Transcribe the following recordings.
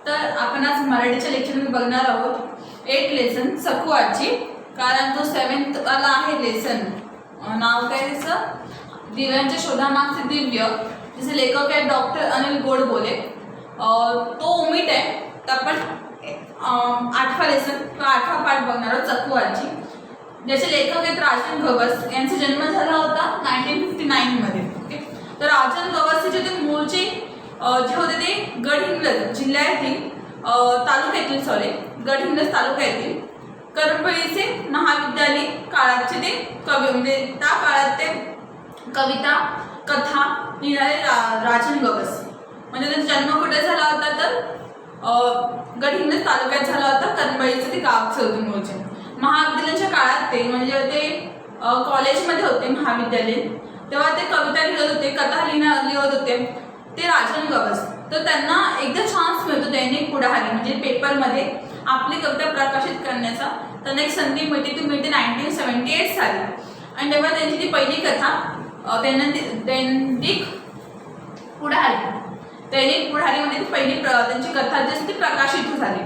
तर आपण आज मराठीच्या लेक्चरमध्ये बघणार आहोत एक लेसन सकू आजी, कारण तो 7th वाला आहे लेसन. नाव काय त्याचं? दिव्यांच्या शोधामागचे दिव्य. जसे लेखक आहेत डॉक्टर अनिल गोडबोले. तो उमिट आहे. तर आपण 8वा लेसन किंवा 8वा पाठ बघणार आहोत सकू आजी, ज्याचे लेखक आहेत राजन गवस. यांचा जन्म झाला होता 1959 मध्ये. ओके, तर राजन गवस जे ते मूळचे जे होते ते गडहिंग्लज जिल्ह्यातील गडहिंग्लज तालुक्यातील करंबळीचे महाविद्यालयीन काळाचे ते कवी, म्हणजे त्या काळात ते कविता कथा लिहिणारे राजन गवस. म्हणजे त्यांचा जन्म कुठे झाला होता तर गडहिंग्लज तालुक्यात झाला होता. करंबळीचे ते गावचे होते मूळचे. महाविद्यालयाच्या काळात ते म्हणजे ते कॉलेजमध्ये होते महाविद्यालयीन, तेव्हा ते कविता लिहित होते, कथा लिहित होते ते राजन गवस. तर त्यांना एकदा चान्स मिळतो दैनिक पुढारी म्हणजे पेपरमध्ये आपली कविता प्रकाशित करण्याचा. त्यांना एक संधी मिळते, ती मिळते 1978 साली. आणि तेव्हा त्यांची ती पहिली कथा दैनिक पुढारीमध्ये ती पहिली त्यांची कथा जी असते ती प्रकाशित झाली.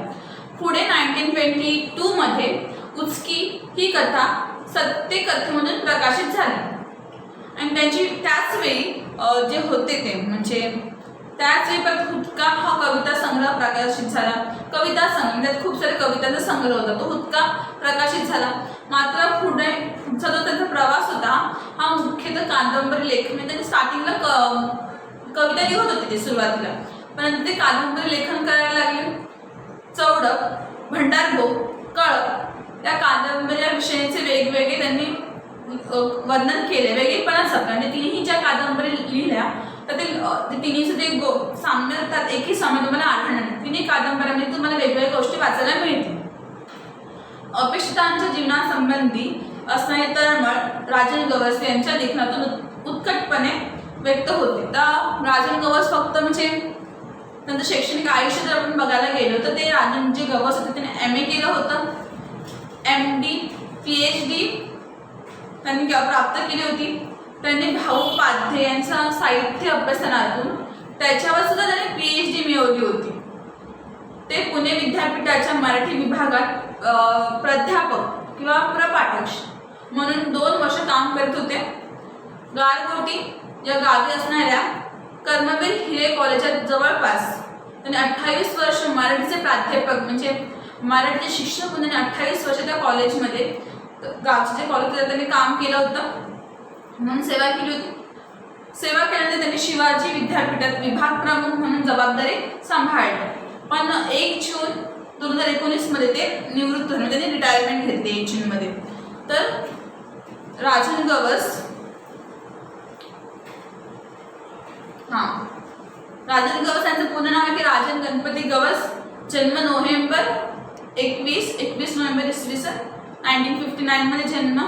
पुढे 1922 मध्ये उचकी ही कथा सत्य कथेमधून प्रकाशित झाली. आणि त्यांची त्याच वेळी जे होते ते म्हणजे त्याच वेळी परत हुतका हा कविता संग्रह प्रकाशित झाला. कविता संग्रह त्यात खूप सारे कवितांचा संग्रह होता, तो हुतका प्रकाशित झाला. मात्र पुढचा जो त्यांचा प्रवास होता हा मुख्यतः कादंबरी लेखन. म्हणजे त्यांनी स्टार्टिंगला कविता लिहत होते ते सुरुवातीला, पण ते कादंबरी लेखन करायला लागले. चौडक, भंडारभोग, कळप या कादंबऱ्या विषयांचे वेगवेगळे त्यांनी वर्णन केले. वेगळेपणासह आणि तिन्ही ज्या कादंबरी लिहिल्या तर ते तिन्हीचे ते साम्य त्यात एकही साम्य तुम्हाला आढळणार. तिन्ही कादंबऱ्यांमध्ये तुम्हाला वेगवेगळ्या गोष्टी वाचायला मिळतील. अपेक्षितांच्या जीवनासंबंधी असणारे तळमळ राजन गवस यांच्या लेखनातून उत्कटपणे व्यक्त होते. तर राजन गवस फक्त म्हणजे त्यांचं शैक्षणिक आयुष्य जर आपण बघायला गेलो तर ते राजन जे गवस होते त्याने MA केलं होतं, MD, PhD त्यांनी प्राप्त केली होती. त्यांनी भाऊ पाध्ये यांच्या साहित्य अभ्यासनातून त्याच्यावर सुद्धा त्यांनी PhD मिळवली होती. ते पुणे विद्यापीठाच्या मराठी विभागात प्राध्यापक किंवा प्रपाठक म्हणून 2 वर्ष काम करत होते. गारगोटी या गावी असणाऱ्या कर्मवीर हिरे कॉलेजात जवळपास त्यांनी 28 वर्ष मराठीचे प्राध्यापक म्हणजे मराठीचे शिक्षक म्हणून 28 वर्ष त्या कॉलेजमध्ये गावचे जे कॉलेज त्यांनी काम केलं होतं म्हणून सेवा केली होती. सेवा केल्यानंतर त्यांनी शिवाजी विद्यापीठात विभाग प्रमुख म्हणून जबाबदारी सांभाळली. पण 1 जून 2019 मध्ये ते निवृत्त झाले, त्यांनी रिटायरमेंट घेतली 1 जून मध्ये. तर राजन गवस राजन गवस यांचं पूर्ण नाव आहे की राजन गणपती गवस. जन्म नोव्हेंबर 21 नोव्हेंबर इसवी सन 1959 मध्ये जन्म.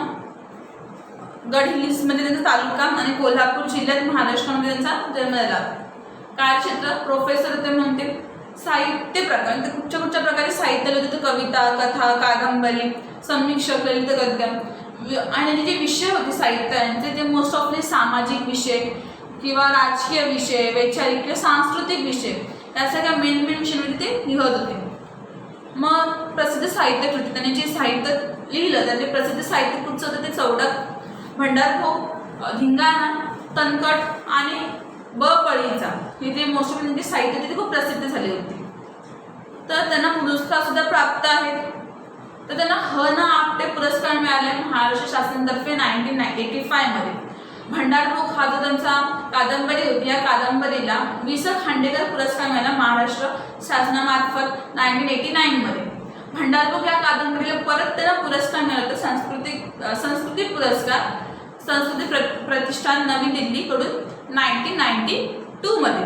गडहिंग्लजमध्ये त्यांचा तालुका आणि कोल्हापूर जिल्ह्यात महाराष्ट्रामध्ये त्यांचा जन्म झाला. कार्यक्षेत्र प्रोफेसर ते म्हणते. साहित्य प्रकार ते कुठच्या प्रकारे साहित्य लिहित होते, कविता, कथा, कादंबरी, समीक्षक, ललित गद्य. आणि जे विषय होते साहित्यांचे ते मोस्ट ऑफली सामाजिक विषय किंवा राजकीय विषय, वैचारिक किंवा सांस्कृतिक विषय यासारख्या मेन विषयांमध्ये ते लिहत होते. मग प्रसिद्ध साहित्य कृती त्यांनी जे साहित्य लिहिलं त्याचे प्रसिद्ध साहित्य कृतीचं होतं ते चौडक, भंडारभोग, धिंगाणा, तनकट आणि बळीचा हे जे मोस्ट ऑफ त्यांचे साहित्य ते खूप प्रसिद्ध झाले होते. तर त्यांना पुरस्कार सुद्धा प्राप्त आहेत. तर त्यांना ह.न. आपटे पुरस्कार मिळाले महाराष्ट्र शासनातर्फे 1985 मध्ये. भंडारभोग हा जो त्यांचा कादंबरी होती, या कादंबरीला वि.स. खांडेकर पुरस्कार मिळाला महाराष्ट्र शासनामार्फत 1989 मध्ये. भंडारभोग या कादंबरीला परत त्यांना पुरस्कार मिळाला संस्कृती पुरस्कार संस्कृती प्रतिष्ठान नवी दिल्लीकडून 1992 मध्ये.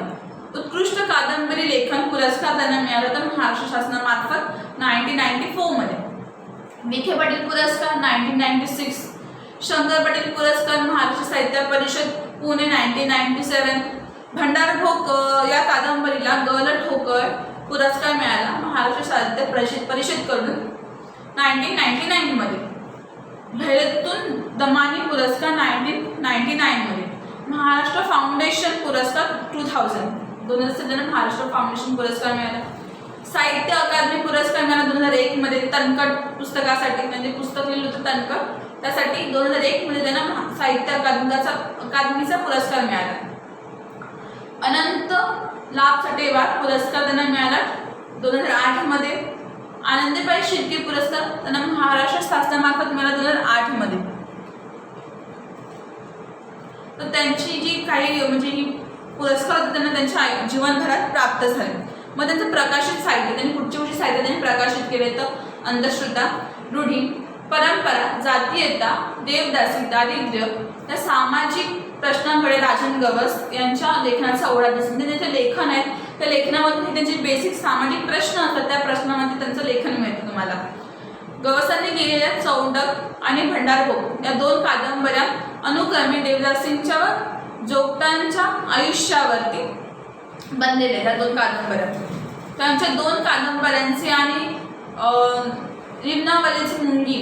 उत्कृष्ट कादंबरी लेखन पुरस्कार त्यांना मिळाला होता महाराष्ट्र शासनामार्फत 1994 मध्ये. विखे पाटील पुरस्कार 1996. शंकर पाटील पुरस्कार महाराष्ट्र साहित्य परिषद पुणे 1997. भंडारभोग या कादंबरीला ग.ल. ठोकळ पुरस्कार मिळाला महाराष्ट्र साहित्य परिषदकडून 1999 मध्ये. भैरतून दमानी पुरस्कार 1999 मध्ये. महाराष्ट्र फाउंडेशन पुरस्कार 2000 महाराष्ट्र फाउंडेशन पुरस्कार मिळाला. साहित्य अकादमी पुरस्कार मिळाला 2001 मध्ये तणकट पुस्तकासाठी, म्हणजे पुस्तक लिहिलं होतं तणकट, त्यासाठी 2001 मध्ये त्यांना साहित्य अकादमीचा पुरस्कार मिळाला. अनंत लाभ सटेवार पुरस्कार त्यांना मिळाला 2008 मध्ये. आनंदीबाई शिर्के पुरस्कार त्यांना महाराष्ट्र शासनामार्फत मिळाला 2008 मध्ये. तर त्यांची जी काही म्हणजे ही पुरस्कार होते त्यांना त्यांच्या जीवनभरात प्राप्त झाले. मग त्यांचं प्रकाशित साहित्य, त्यांनी कुठचे साहित्य त्यांनी प्रकाशित केले तर अंधश्रद्धा, रूढी, परंपरा, जातीयता, देवदासी, दारिद्र्य या सामाजिक प्रश्नांकडे राजन गवस यांच्या लेखनाचा ओढा दिसून त्यांचे लेखन आहेत. त्या लेखनामधून त्यांचे बेसिक सामाजिक प्रश्न असतात, त्या प्रश्नामध्ये त्यांचं लेखन मिळतं तुम्हाला. गवसांनी लिहिलेल्या चौंडक आणि भंडारभोग या 2 कादंबऱ्या अनुक्रमे देवदासींच्या व जोगत्यांच्या आयुष्यावरती बनलेल्या ह्या 2 कादंबऱ्या. त्यांच्या 2 कादंबऱ्यांचे आणि रिमनावलीची मुंगी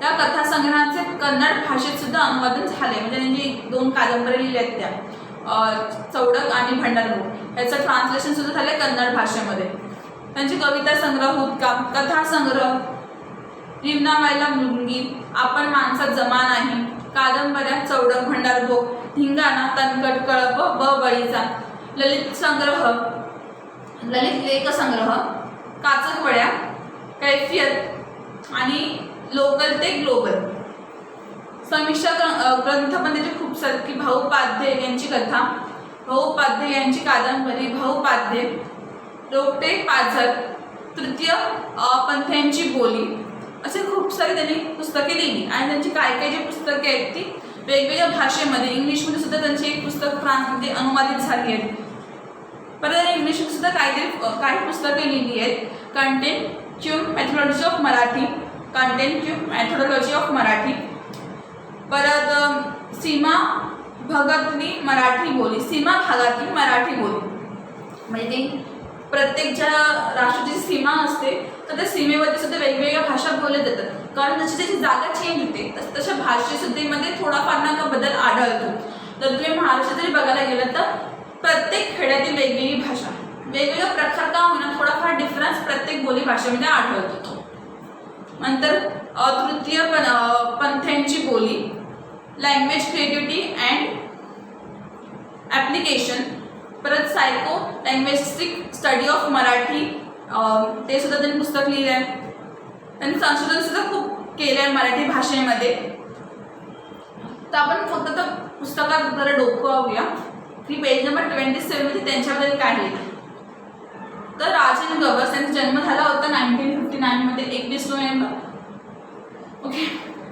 त्या कथासंग्रहाचे कन्नड भाषेत सुद्धा अनुवादन झाले. म्हणजे त्यांनी 2 कादंबऱ्या लिहिल्या आहेत त्या चौडक आणि भंडारभोग याचं ट्रान्सलेशन सुद्धा झालं कन्नड भाषेमध्ये. त्यांची कविता संग्रह, हुदकाम, कथा संग्रह, रिमनावायला मुंगी, आपण माणसात जमा नाही, कादंबऱ्या चौडक, भंडारभोग, धिंगाणा, तणकट, कळप, बळीचा, ललित संग्रह, ललित लेख संग्रह, काचकवड्या, कैफियत आणि लोकल ते ग्लोबल. समीक्षा ग्रंथ पण त्याचे खूप सारे की भाऊ पाध्ये यांची कथा, भाऊ पाध्ये यांची कादंबरी, भाऊ पाध्ये, रोपटे पाझर, तृतीय पंथ्यांची बोली, असे खूप सारे त्यांनी पुस्तके लिहिली. आणि त्यांची काही जी पुस्तके आहेत ती वेगवेगळ्या भाषेमध्ये, इंग्लिशमध्ये सुद्धा त्यांची एक पुस्तक फ्रान्समध्ये अनुवादित झाली आहेत. परत इंग्लिशमध्ये सुद्धा काही पुस्तके लिहिली आहेत. Content methodology of Marathi, content methodology of Marathi. परत सीमा भागातली मराठी बोली, सीमा भागातली मराठी बोली, म्हणजे ती प्रत्येक ज्या राष्ट्राची सीमा असते तर त्या सीमेमध्ये सुद्धा वेगवेगळ्या भाषा बोलल्या जातात. कारण जशी त्याची जागा चेंज होते तशा भाषेसुद्धीमध्ये थोडाफार ना बदल आढळतो. जर तुम्ही महाराष्ट्रात जरी बघायला गेलं तर प्रत्येक खेड्यातील वेगवेगळी भाषा, वेगवेगळा प्रकार का होईना थोडाफार डिफरन्स प्रत्येक बोली भाषेमध्ये आढळतो. नंतर तृतीय पंथ्यांची बोली, लँग्वेज क्रिएटिव्हिटी अँड ॲप्लिकेशन. परत सायको लँग्वेस्टिक स्टडी ऑफ मराठी, ते सुद्धा त्यांनी पुस्तक लिहिलं आहे. त्यांनी संशोधन सुद्धा खूप केलं आहे मराठी भाषेमध्ये. तर आपण फक्त तर पुस्तकात जरा डोकवाऊया की पेज नंबर 27 मध्ये त्यांच्याबद्दल काय लिहिलं. तर राजन गवस यांचा जन्म झाला होता 1959 मध्ये 21 नोव्हेंबर. ओके.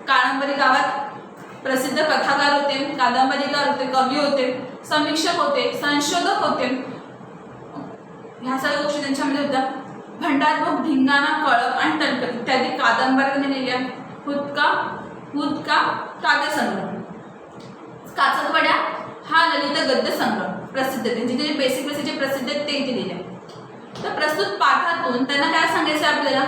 काळंबरी गावात प्रसिद्ध कथाकार होते, कादंबरीकार होते, कवी होते, समीक्षक होते, संशोधक होते. ह्या सगळ्या गोष्टी त्यांच्यामध्ये होत्या. भंडारभोग, धिंगाणा, कळप आणि तणकट इत्यादी कादंबऱ्या त्यांनी लिहिल्या. हुदका काव्यसंग्रह, काचकवड्या हा ललित गद्य संग्रह प्रसिद्ध, त्यांचे जे बेसिक जे प्रसिद्ध आहेत ते इथे लिहिले. तर प्रस्तुत पाठातून त्यांना काय सांगायचं आपल्याला,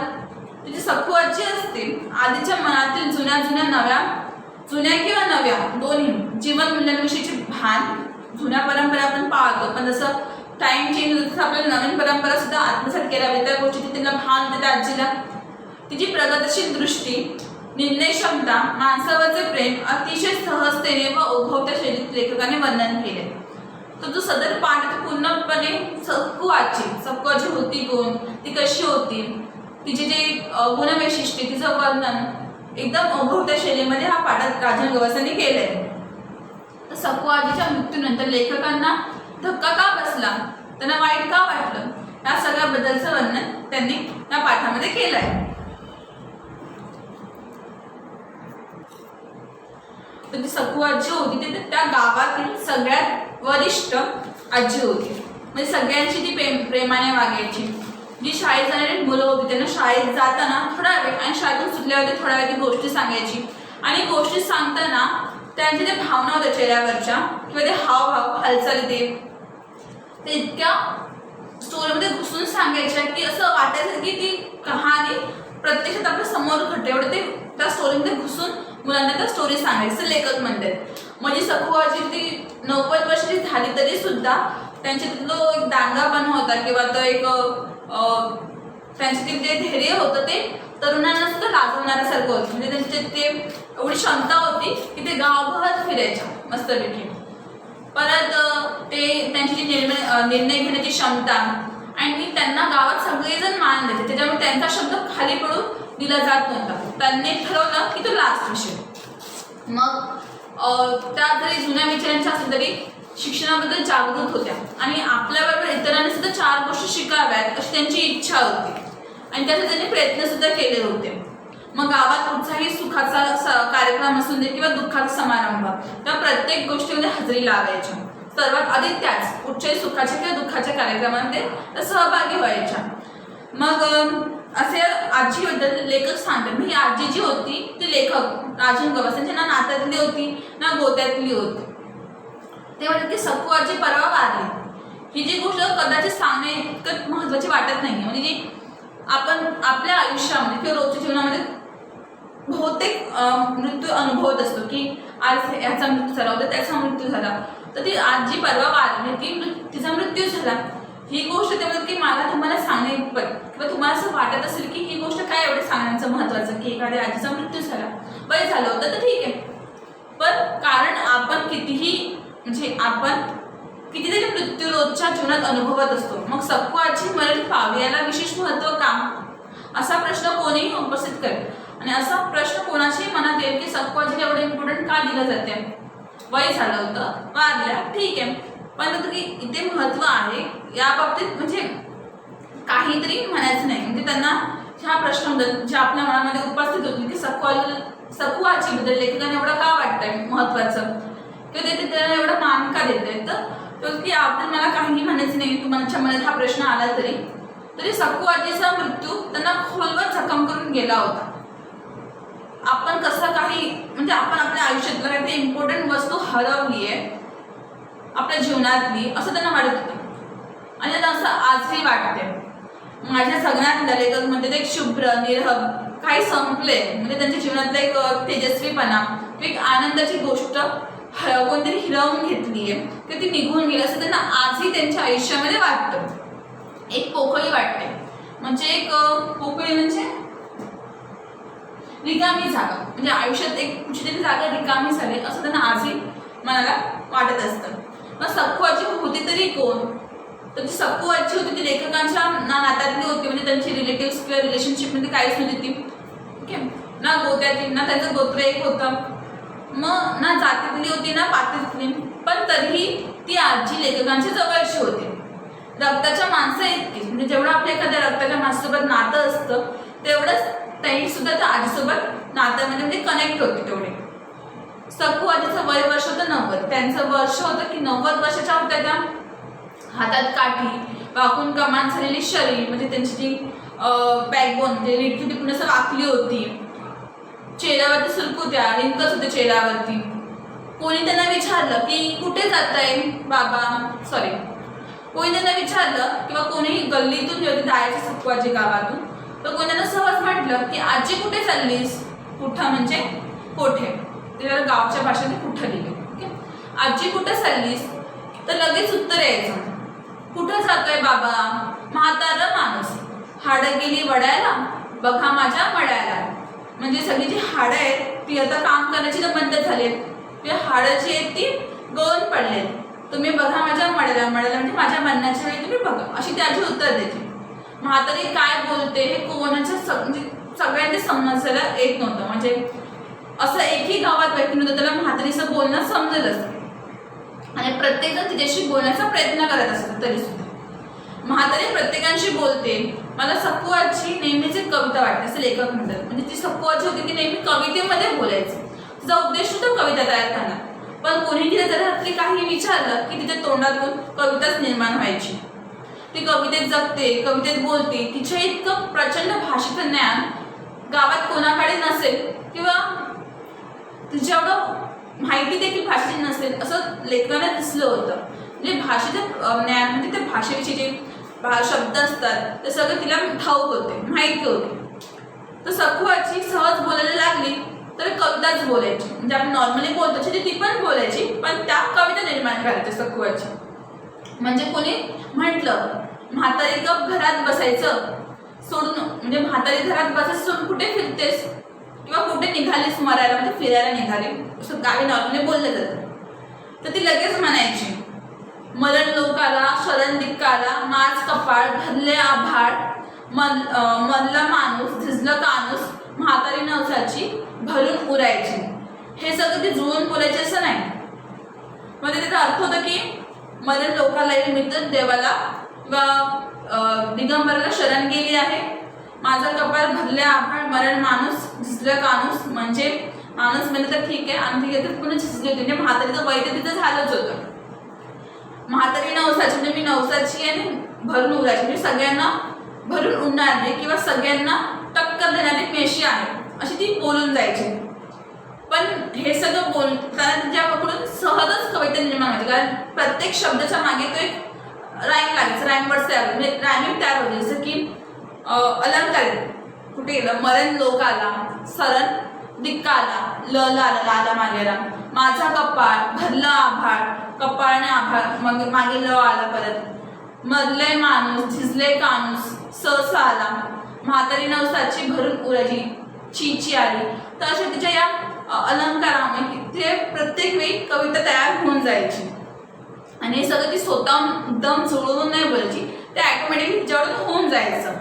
तिची सखू आजी असते आधीच्या मनातील जुन्या किंवा नव्या दोन्ही जीवन मूल्यांविषयीचे भान. जुन्या परंपरा आपण पाहतो पण जसं टाइम चेंज होतं तसं आपल्याला नवीन परंपरा सुद्धा आत्मसात केल्या हव्या. त्या गोष्टी तिला भान देते आजीला. तिची प्रगतशील दृष्टी, निर्णय क्षमता, माणसावरचे प्रेम अतिशय सहजतेने व ओघवत्या शैलीत लेखकाने वर्णन केले. तर जो सदर पाठ पूर्णपणे सखू आजी होती कोण, ती कशी होती, तिचे जे गुणवैशिष्ट्ये, तिचं वर्णन एकदम ओघवत्या शैलीमध्ये हा पाठात राजन गवसांनी केलंय. तर सखू आजीच्या मृत्यूनंतर लेखकांना धक्का का बसला, त्यांना वाईट का वाटलं, या सगळ्याबद्दलचं वर्णन त्यांनी या पाठामध्ये केलं आहे. तर ती सखू आजी होती ती त्या गावातील सगळ्यात वरिष्ठ आजी होती. म्हणजे सगळ्यांची ती प्रेमाने वागायची. जी शाळेत जाणारी मुलं होती त्यांना शाळेत जाताना थोडा वेळ आणि शाळेतून सुटल्यावरती थोड्या वेळ ती गोष्टी सांगायची. आणि गोष्टी सांगताना त्यांच्या त्या भावना होत्या चेहऱ्यावरच्या किंवा ते हावभाव हालचाली ते इतक्या स्टोरीमध्ये घुसून सांगायच्या की असं वाटायचं की ती कहाणी प्रत्यक्षात आपल्या समोर घडते. एवढं ते त्या स्टोरीमध्ये घुसून मुलांना त्या स्टोरी सांगायचं लेखक म्हणतात. म्हणजे सखू आजी ती 90 वर्षाची झाली तरी सुद्धा त्यांच्या तिथलं एक दांगापणा होता किंवा तो एक त्यांच्यातील जे धैर्य होतं ते तरुणांना सुद्धा लाजवणाऱ्यासारखं होतं. म्हणजे त्यांचे ते एवढी क्षमता होती की ते गावभर फिरायच्या मस्तपैकी. परत ते त्यांची जी निर्णय घेण्याची क्षमता आणि त्यांना गावात सगळेजण मान द्यायचे, त्याच्यामुळे त्यांचा शब्द खाली पडून दिला जात नव्हता. त्यांनी ठरवलं की तो लास्ट विषय. मग त्या जरी जुन्या विचारांच्या असल्या तरी शिक्षणाबद्दल जागृत होत्या आणि आपल्याबरोबर इतरांनी सुद्धा 4 गोष्टी शिकाव्यात अशी त्यांची इच्छा होती आणि त्यासाठी त्यांनी प्रयत्न सुद्धा केले होते. मग गावात कुठचाही सुखाचा कार्यक्रम असून दे किंवा दुःखाचा समारंभ, त्या प्रत्येक गोष्टीमध्ये हजेरी लावायच्या. सर्वात आधी त्याच कुठच्याही सुखाच्या किंवा दुःखाच्या कार्यक्रमामध्ये त्या सहभागी व्हायच्या. मग असे आजीबद्दल लेखक सांगतात. ही आजी जी होती ती लेखक राजन गवास त्यांच्या ना नात्यातली होती ना गोत्यातली होती. ते म्हणतात की सखू आजी परवा वारली. ही जी गोष्ट कदाचित सांगणे इतकं महत्त्वाची वाटत नाही. म्हणजे जी आपण आपल्या आयुष्यामध्ये किंवा रोजच्या जीवनामध्ये बहुतेक मृत्यू अनुभवत असतो की आज ह्याचा मृत्यू झाला होता, त्याचा मृत्यू झाला, तर ती आजी परवा वारली की तिचा मृत्यू झाला. ही गोष्ट ते म्हणतात की मला तुम्हाला सांगणे किंवा तुम्हाला असं वाटत असेल की ही गोष्ट काय एवढं सांगण्याचं महत्त्वाचं की एखाद्या आजीचा मृत्यू झाला, वय झालं होतं तर ठीक आहे. पण कारण आपण आपण कितीतरी मृत्यू रोजच्या जीवनात अनुभवत असतो. मग सखू आजी मरण पावी याला विशेष महत्त्व का, असा प्रश्न कोणीही उपस्थित करेल आणि असा प्रश्न कोणाच्याही मनात येईल की सखू आजीला एवढं इम्पॉर्टंट का दिलं जाते. वय झालं होतं, वारल्या, ठीक आहे, पण इथे महत्त्व आहे या बाबतीत म्हणजे काहीतरी म्हणायचं नाही. म्हणजे त्यांना ह्या प्रश्नाबद्दल जे आपल्या मनामध्ये उपस्थित होते की सखू आजीबद्दल लेखकांना एवढं का वाटतंय महत्त्वाचं किंवा ते त्यांना एवढं मान का देत आहेत, तर की याबद्दल मला काहीही म्हणायचं नाही. तुमच्या मनात हा प्रश्न आला तरी सखू आजीचा मृत्यू त्यांना खोलवर जखम करून गेला होता. आपण कसं काही म्हणजे आपण आपल्या आयुष्यातलं काही इम्पॉर्टंट वस्तू हरवली आहे आपल्या जीवनातली असं त्यांना वाटत होतं आणि त्यांना असं आजही वाटते. माझ्या सगळ्यात लेखक म्हणजे ते एक शुभ्र निरहब काही संपले म्हणजे त्यांच्या जीवनातला एक तेजस्वीपणा, एक आनंदाची गोष्ट कोणतरी हिरावून घेतली आहे की ती निघून गेली असं त्यांना आजही त्यांच्या आयुष्यामध्ये वाटतं. एक पोकळी वाटते, म्हणजे एक पोकळी म्हणजे रिकामी जागा, म्हणजे आयुष्यात एक कुठलीतरी जागा रिकामी झाली असं त्यांना आजही मनाला वाटत असतं. मग सखू आजी होती तरी कोण, तर जी सखू आजी होती ती लेखकांच्या नात्यातली होती. म्हणजे त्यांची रिलेटिव्स किंवा रिलेशनशिपमध्ये काहीच नव्हती ती, ठीक आहे, ना गोत्यातली, ना त्यांचं गोत्र एक होतं, मग ना जातीतली होती ना पातीतली, पण तरीही ती आजी लेखकांच्या जवळची होती. रक्ताच्या माणसं इतकीच, म्हणजे जेवढं आपल्या एखाद्या रक्ताच्या माणसासोबत नातं असतं तेवढंच त्यांनी सुद्धा त्या आजीसोबत नात्यामध्ये म्हणजे कनेक्ट होते तेवढे. सखू आजीचं वय वर्ष होतं 90. त्यांचं वर्ष होतं की 90 वर्षाच्या होत्या त्या. हातात काठी, वाकून कमान झालेली शरीर, म्हणजे त्यांची जी बॅकबोन म्हणजे रीडकी पूर्ण असं वाकली होती. चेहऱ्यावरती सुरकुत्या, रिंकल्स होते चेहऱ्यावरती. कोणी त्यांना विचारलं की कुठे जाताय बाबा, कोणी त्यांना विचारलं किंवा कोणीही गल्लीतून जेव्हा जायचं सखू आजी गावातून, तर कोणी त्यांना सहज म्हटलं की आजी कुठे चाललीस. कुठं म्हणजे कोठे, त्याला गावच्या भाषेत कुठं लिहिले, ओके. आजी कुठं चाललीस तर लगेच उत्तर यायचं कुठं जातोय बाबा, म्हातारं माणूस, हाडं गेली वडायला, बघा माझ्या मड्याला. म्हणजे सगळी जी हाडं आहेत ती आता काम करण्याची तर बंद झालीत, किंवा हाडं जी आहेत ती गळून पडलेत, तुम्ही बघा माझ्या मड्याला म्हणजे माझ्या म्हणण्याच्या वेळी तुम्ही बघा, अशी ती आजी उत्तर द्यायची. म्हातारी काय बोलते हे कोणाच्या म्हणजे सगळ्यांनी समजायला येत नव्हतं. म्हणजे असं एकही गावात व्यक्ती नव्हतं त्याला म्हातारीचं बोलणं समजेल असतं आणि प्रत्येकजण तिच्याशी बोलण्याचा प्रयत्न करत असतो. तरी सुद्धा म्हातारी प्रत्येकांशी बोलते. मला सखू आजी नेहमीच एक कविता वाटते असं लेखक म्हणतात. म्हणजे ती सखू आजी होती ती नेहमी कवितेमध्ये बोलायची. तिचा उद्देश होता कविता तयार करणार, पण कोणी तिला जर काही विचारलं की तिच्या तोंडातून कविताच निर्माण व्हायची. ती कवितेत जगते, कवितेत बोलते. तिच्या इतकं प्रचंड भाषेचं ज्ञान गावात कोणाकडे नसेल किंवा तिच्या एवढं माहिती देखील भाषेची नसेल असं लेखकाला दिसलं होतं. म्हणजे भाषेचं ज्ञान म्हणजे त्या भाषेविषयी जे शब्द असतात ते सगळं तिला ठाऊक होते, माहिती होते. तर सखू आजी सहज बोलायला लागली तर कविताच बोलायची. म्हणजे आपण नॉर्मली बोलतो तशी ती पण बोलायची, पण त्या कविता निर्माण करायच्या सखू आजी. म्हणजे कोणी म्हटलं म्हातारी गप घरात बसायचं, सोडून म्हणजे म्हातारी घरात बसायचं सोडून कुठे फिरतेस किंवा कुठे निघालीस मरायला म्हणजे फिरायला निघाली असं गावी नॉर्मली बोललं जातं. तर ती लगेच म्हणायची मरण लोकाला शरण दिक्काला माझ कपाळ भरले आभाळ मरला माणूस झिजलं कानूस म्हातारी नवसाची भरून उरायची. हे सगळं ती जुळून बोलायचे असं नाही. म्हणजे त्याचा अर्थ होता की मरण लोकाला निमित्त देवाला किंवा दिगंबराला शरण गेली आहे. माझा कपाळ भरले आभाळ मरण माणूस झिजलं कानूस म्हणजे माणूस म्हणजे तर ठीक आहे आणि ती पुन्हा झिजली होती म्हणजे म्हातारीचं वय तर तिथं झालंच होतं. म्हातारी नवसाची म्हणजे मी नवसाची आणि भरून उरायची म्हणजे सगळ्यांना भरून उडणारी किंवा सगळ्यांना टक्कर देणारी पेशी आहे अशी ती बोलून जायची. पण हे सगळं बोलताना तिच्याकडून सहजच कविता निर्माण व्हायची कारण प्रत्येक शब्दाच्या मागे तो एक राईम लागायचं. राईम वर्ड्स तयार होते म्हणजे रायमिंग तयार होते. जसं की अलंकार कुठे गेलं मरण लोकाला सरण दिक्काला लाला मागेला माझा कपाळ भरलं आभाळ कपाळने आभाळ मागे ल आला परत मरले माणूस झिजले कानूस सहसा आला म्हातारी नवसाची भरून उरायची चीची आली. तर अशा तिच्या या अलंकारामुळे ते प्रत्येक वेळी कविता तयार होऊन जायची आणि हे सगळं ती स्वतः एकदम जुळवून नाही बोलायची ते ॲटोमॅटिकली तिच्यावरून होऊन जायचं.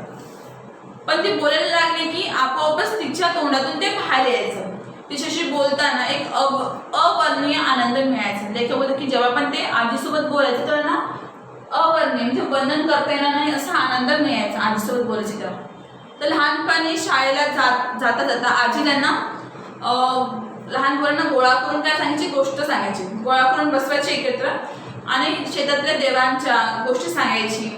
पण ती बोलायला लागली की आपोआपच तिच्या तोंडातून ते बाहेर यायचं. तिच्याशी बोलताना एक अवर्णनीय आनंद मिळायचा. लेखक बोलतो की जेव्हा पण ते आजीसोबत बोलायचं तर ना अवर्णनीय म्हणजे वर्णन करता येणार नाही असा आनंद मिळायचा आजीसोबत बोलायची तेव्हा. तर लहानपणी शाळेला जाता जाता आजी त्यांना लहान मुलांना गोळा करून काय सांगायची गोष्ट सांगायची. गोळा करून बसवायचे एकत्र आणि शेतातल्या देवांच्या गोष्टी सांगायची.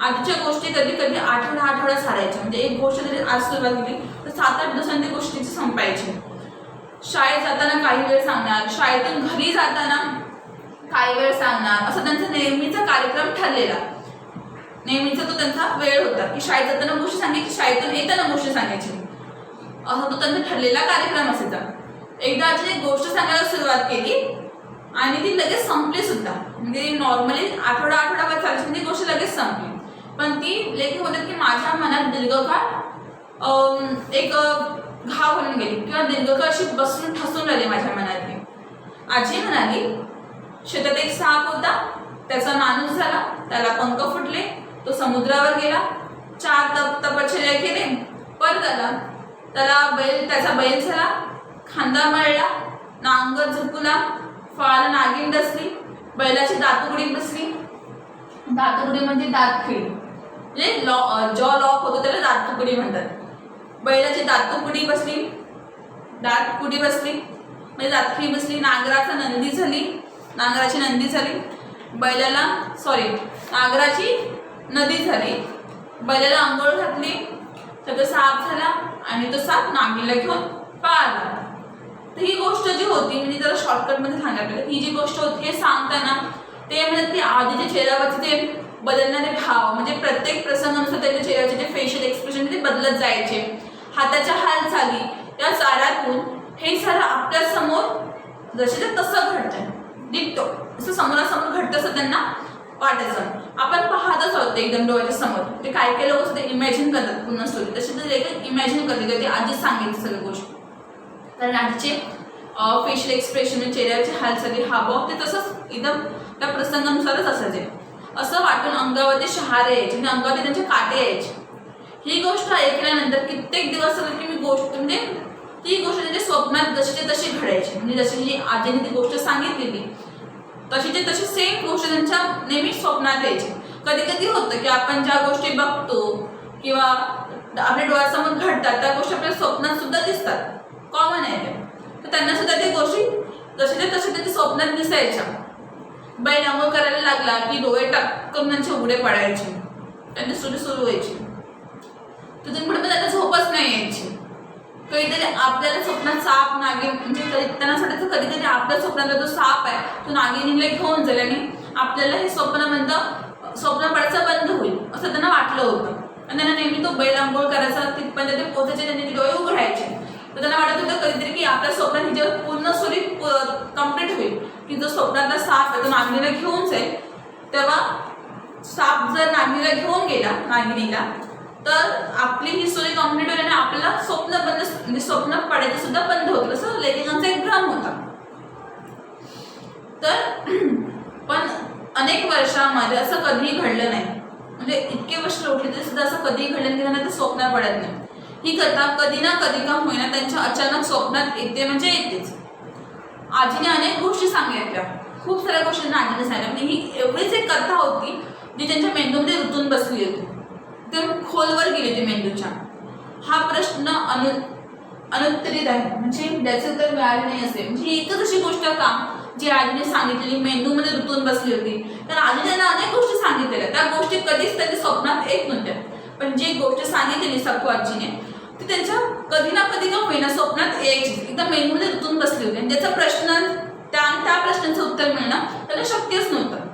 आधीच्या गोष्टी कधी कधी आठवडा सारायच्या म्हणजे एक गोष्ट जरी आज सुरुवात केली तर 7-8 दिवसांनी गोष्टीची संपायची. शाळेत जाताना काही वेळ सांगणार शाळेतून घरी जाताना काही वेळ सांगणार असं त्यांचा नेहमीचा कार्यक्रम ठरलेला. नेहमीचा तो त्यांचा वेळ होता की शाळेत जाताना गोष्टी सांगायची शाळेतून येताना गोष्टी सांगायची असा तो त्यांचा ठरलेला कार्यक्रम असायचा. एकदा आजी गोष्ट सांगायला सुरुवात केली आणि ती लगेच संपली सुद्धा म्हणजे नॉर्मली आठवडाभर चालायची ती गोष्ट लगेच संपली. पण ती लेखक बोलतात की माझ्या मनात दीर्घकाळ एक घाव होऊन गेली किंवा दीर्घकाळ अशी बसून ठसून राहिली माझ्या मनातली. आजी म्हणाली शेतात एक साप होता त्याचा माणूस झाला त्याला पंख फुटले तो समुद्रावर गेला 4 तपश्चर्या केले परत आला त्याचा बैल झाला खांदा मळला नांगर झुकला फाळ नागिन डसली बैलाची दातुगडी बसली. दातुगडी म्हणजे दातखिळी म्हणजे जॉ लॉक होतो त्याला दातुगडी म्हणतात. बैलाची दातुगडी बसली दातकुडी बसली म्हणजे दातखिळी बसली. नांगराची नंदी झाली नागराची नदी झाली. बैलाला आंघोळ घातली त्याचा साप झाला आणि तो साप नागिनीला घेऊन पळाला. तर ही गोष्ट जी होती म्हणजे जरा शॉर्टकटमध्ये सांगायला ही जी गोष्ट होती हे सांगताना ते म्हणत की आधीच्या चेहऱ्यावरचे ते बदलणारे भाव म्हणजे प्रत्येक प्रसंगानुसार त्याच्या चेहऱ्याचे जे फेशियल एक्सप्रेशन ते बदलत जायचे. हाताच्या हालचाली या चाऱ्यातून हे सारं आपल्या समोर जसे तसं घडतं डिक्टो असं समोरासमोर घडतं असं त्यांना वाटायचं. आपण पाहतच आहोत एकदम डोळ्याच्या समोर. ते काही लोक ते इमॅजिन करतात पूर्ण स्टोरी तशी तर लेखक इमॅजिन करते ते आधीच सांगायची सगळ्या गोष्टी. कारण आधीचे फेशियल एक्सप्रेशन चेहऱ्याची हालचाली हावभाव ते तसंच एकदम त्या प्रसंगानुसारच असायचे. असं वाटून अंगावरती शहारे यायचे म्हणजे अंगावरती त्यांचे काटे यायचे. ही गोष्ट ऐकल्यानंतर कित्येक दिवस झाले की मी गोष्ट म्हणजे ती गोष्ट त्यांच्या स्वप्नात जशीच्या तशी घडायची म्हणजे जशी जी आजीने ती गोष्ट सांगितलेली तशीच्या तशी सेम गोष्ट त्यांच्या नेहमी स्वप्नात यायची. कधी कधी होतं की आपण ज्या गोष्टी बघतो किंवा आपल्या डोळ्यासमोर घडतात त्या गोष्टी आपल्या स्वप्नात सुद्धा दिसतात कॉमन आहे ते. तर त्यांना सुद्धा त्या गोष्टी जशाच्या तशा त्यांच्या स्वप्नात दिसायच्या. बैल आंघोळ करायला लागला की डोळे टाकून त्यांचे उघडे पडायचे त्यांची सुरू व्हायची. तिथून पुढे पण त्यांना झोपच नाही यायची. कधीतरी आपल्याला स्वप्नात साप नागिन म्हणजे त्यांना वाटायचं कधीतरी आपल्या स्वप्नातला जो साप आहे तो नागिनीला घेऊन जाईल आणि आपल्याला हे स्वप्न पडायचं बंद होईल असं त्यांना वाटलं होतं. आणि त्यांना नेहमी तो बैल आंघोळ करायचा तिथपर्यंत ते पोचायचे त्यांचे डोळे उघडायचे. तर त्यांना वाटत होतं कधीतरी की आपल्या स्वप्नात ही जेव्हा पूर्ण स्टोरी कम्प्लीट होईल की जो स्वप्नातला साप आहे तो नागिनीला घेऊन जाईल तेव्हा साप जर नागिनीला घेऊन गेला नागिनीला तर आपली ही स्टोरी कम्प्लीट होईल आणि आपल्याला स्वप्न बंद म्हणजे स्वप्न पडायचं सुद्धा बंद होतं, असं लेखकांचा एक भ्रम होता. तर पण अनेक वर्षामध्ये असं कधीही घडलं नाही, म्हणजे इतके वर्ष लोटले तरी सुद्धा असं कधीही घडलं नाही त्यांना ते स्वप्न पडत नाही. ही कथा कधी ना कधी का होईना त्यांच्या अचानक स्वप्नात येते, म्हणजे येतेच. आजीने अनेक गोष्टी सांगितल्या, खूप साऱ्या गोष्टींना आजीने सांगितल्या, म्हणजे ही एवढीच एक कथा होती जी त्यांच्या मेंदूमध्ये रुतून बसली होती, एकदम खोलवर गेली होती मेंदूच्या. हा प्रश्न अनुत्तरित आहे, म्हणजे त्याचे उत्तर मिळाले नाही असे. म्हणजे एकच अशी गोष्ट का जी आजीने सांगितलेली मेंदूमध्ये रुतून बसली होती. तर आजीने त्यांना अनेक गोष्टी सांगितलेल्या, त्या गोष्टी कधीच त्यांच्या स्वप्नात येत नव्हत्या, पण जी गोष्ट सांगितलेली सखू आजीने ती त्यांच्या कधी ना कधी का होईना स्वप्नात यायची, एकदम मेंदूमध्ये रुतून बसली होती. आणि त्याचा प्रश्न त्या प्रश्नांचं उत्तर मिळणं त्याला शक्यच नव्हतं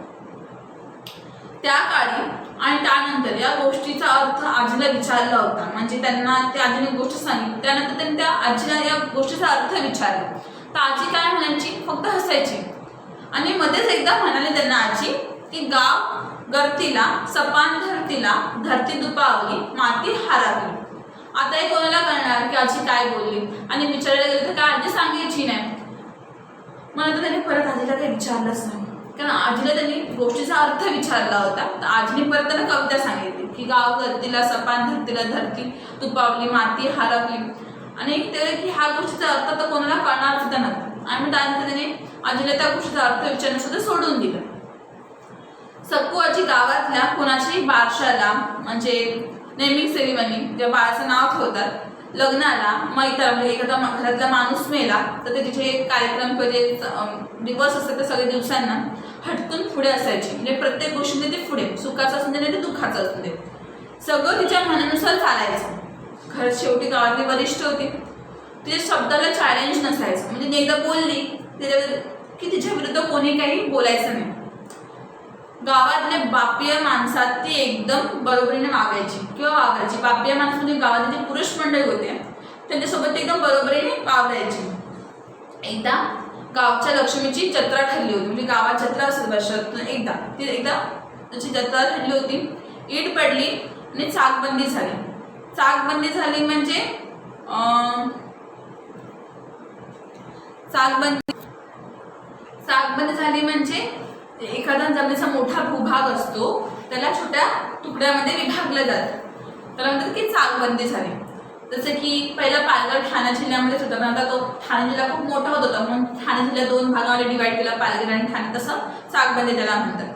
त्या काळी. आणि त्यानंतर या गोष्टीचा अर्थ आजीला विचारला होता, म्हणजे त्यांना त्या आजीने गोष्ट सांगितली, त्यानंतर त्यांनी त्या आजीला या गोष्टीचा अर्थ विचारला. तर आजी काय म्हणायची, फक्त हसायची. आणि मध्येच एकदा म्हणाले त्यांना आजी की गाव गर्तीला सपान धरतीला धरती दुपावली माती हारावली. आता हे कोणाला कळणार की आजी काय बोलली, आणि विचारायला गेलं तर काय आजी सांगायची नाही. म्हणून त्यांनी परत आजीला काही विचारलंच नाही, कारण आजीला त्यांनी गोष्टीचा अर्थ विचारला होता. तर आजीने परत त्यांना कविता सांगितली की गाव गर्तीला सपान धरतीला धरती तुपावली माती हारवली. आणि ते की ह्या गोष्टीचा अर्थ तर कोणाला कळणार सुद्धा नव्हता. आणि मग त्यानंतर त्याने आजीला त्या गोष्टीचा अर्थ विचारणं सुद्धा सोडून दिलं. सक्कू आजी गावातल्या कोणाच्याही बारशाला, म्हणजे नेमिंग सेरेमनी, जेव्हा बाळाचं नाव ठेवतात, लग्नाला, मैत्रा म्हणजे एखादा घरातला माणूस मेला तर ते तिथे कार्यक्रम किंवा दिवस असतात त्या सगळ्या दिवसांना हटकून पुढे असायचे. म्हणजे प्रत्येक गोष्टीने ते पुढे, सुखाचं असू दे नाही ते दुःखाचं असू दे, सगळं तिच्या मनानुसार चालायचं. खरं शेवटी गावातली वरिष्ठ होती, तिच्या शब्दाला चॅलेंज नसायचं, म्हणजे ती एकदा बोलली की तिच्या विरुद्ध कोणी काही बोलायचं नाही. गावातले बापीय माणसात ती एकदम बरोबरीने वागायची किंवा वागायची. बापीय माणसं म्हणजे गावातले जे पुरुष मंडळी होते त्यांच्यासोबत ती एकदम बरोबरीने वागायची. एकदा गावच्या लक्ष्मीची जत्रा ठरली होती, म्हणजे गावात जत्रा असेल वर्षातून एकदा, ती एकदा त्याची जत्रा ठरली होती. ईद पडली आणि चाकबंदी झाली. चाकबंदी झाली म्हणजे चाकबंदी झाली म्हणजे एखादा जमिनीचा मोठा भूभाग असतो त्याला छोट्या तुकड्यामध्ये विभागलं जातं, त्याला म्हणतात की चाकबंदी झाली. जसं की पहिला पालघर ठाणे जिल्ह्यामध्येच होता, पण आता तो ठाणे जिल्हा खूप मोठा होत होता म्हणून ठाणे जिल्हा दोन भागामध्ये डिवाइड केला, पालघर आणि ठाणे. तसं चाकबंदी त्याला म्हणतात.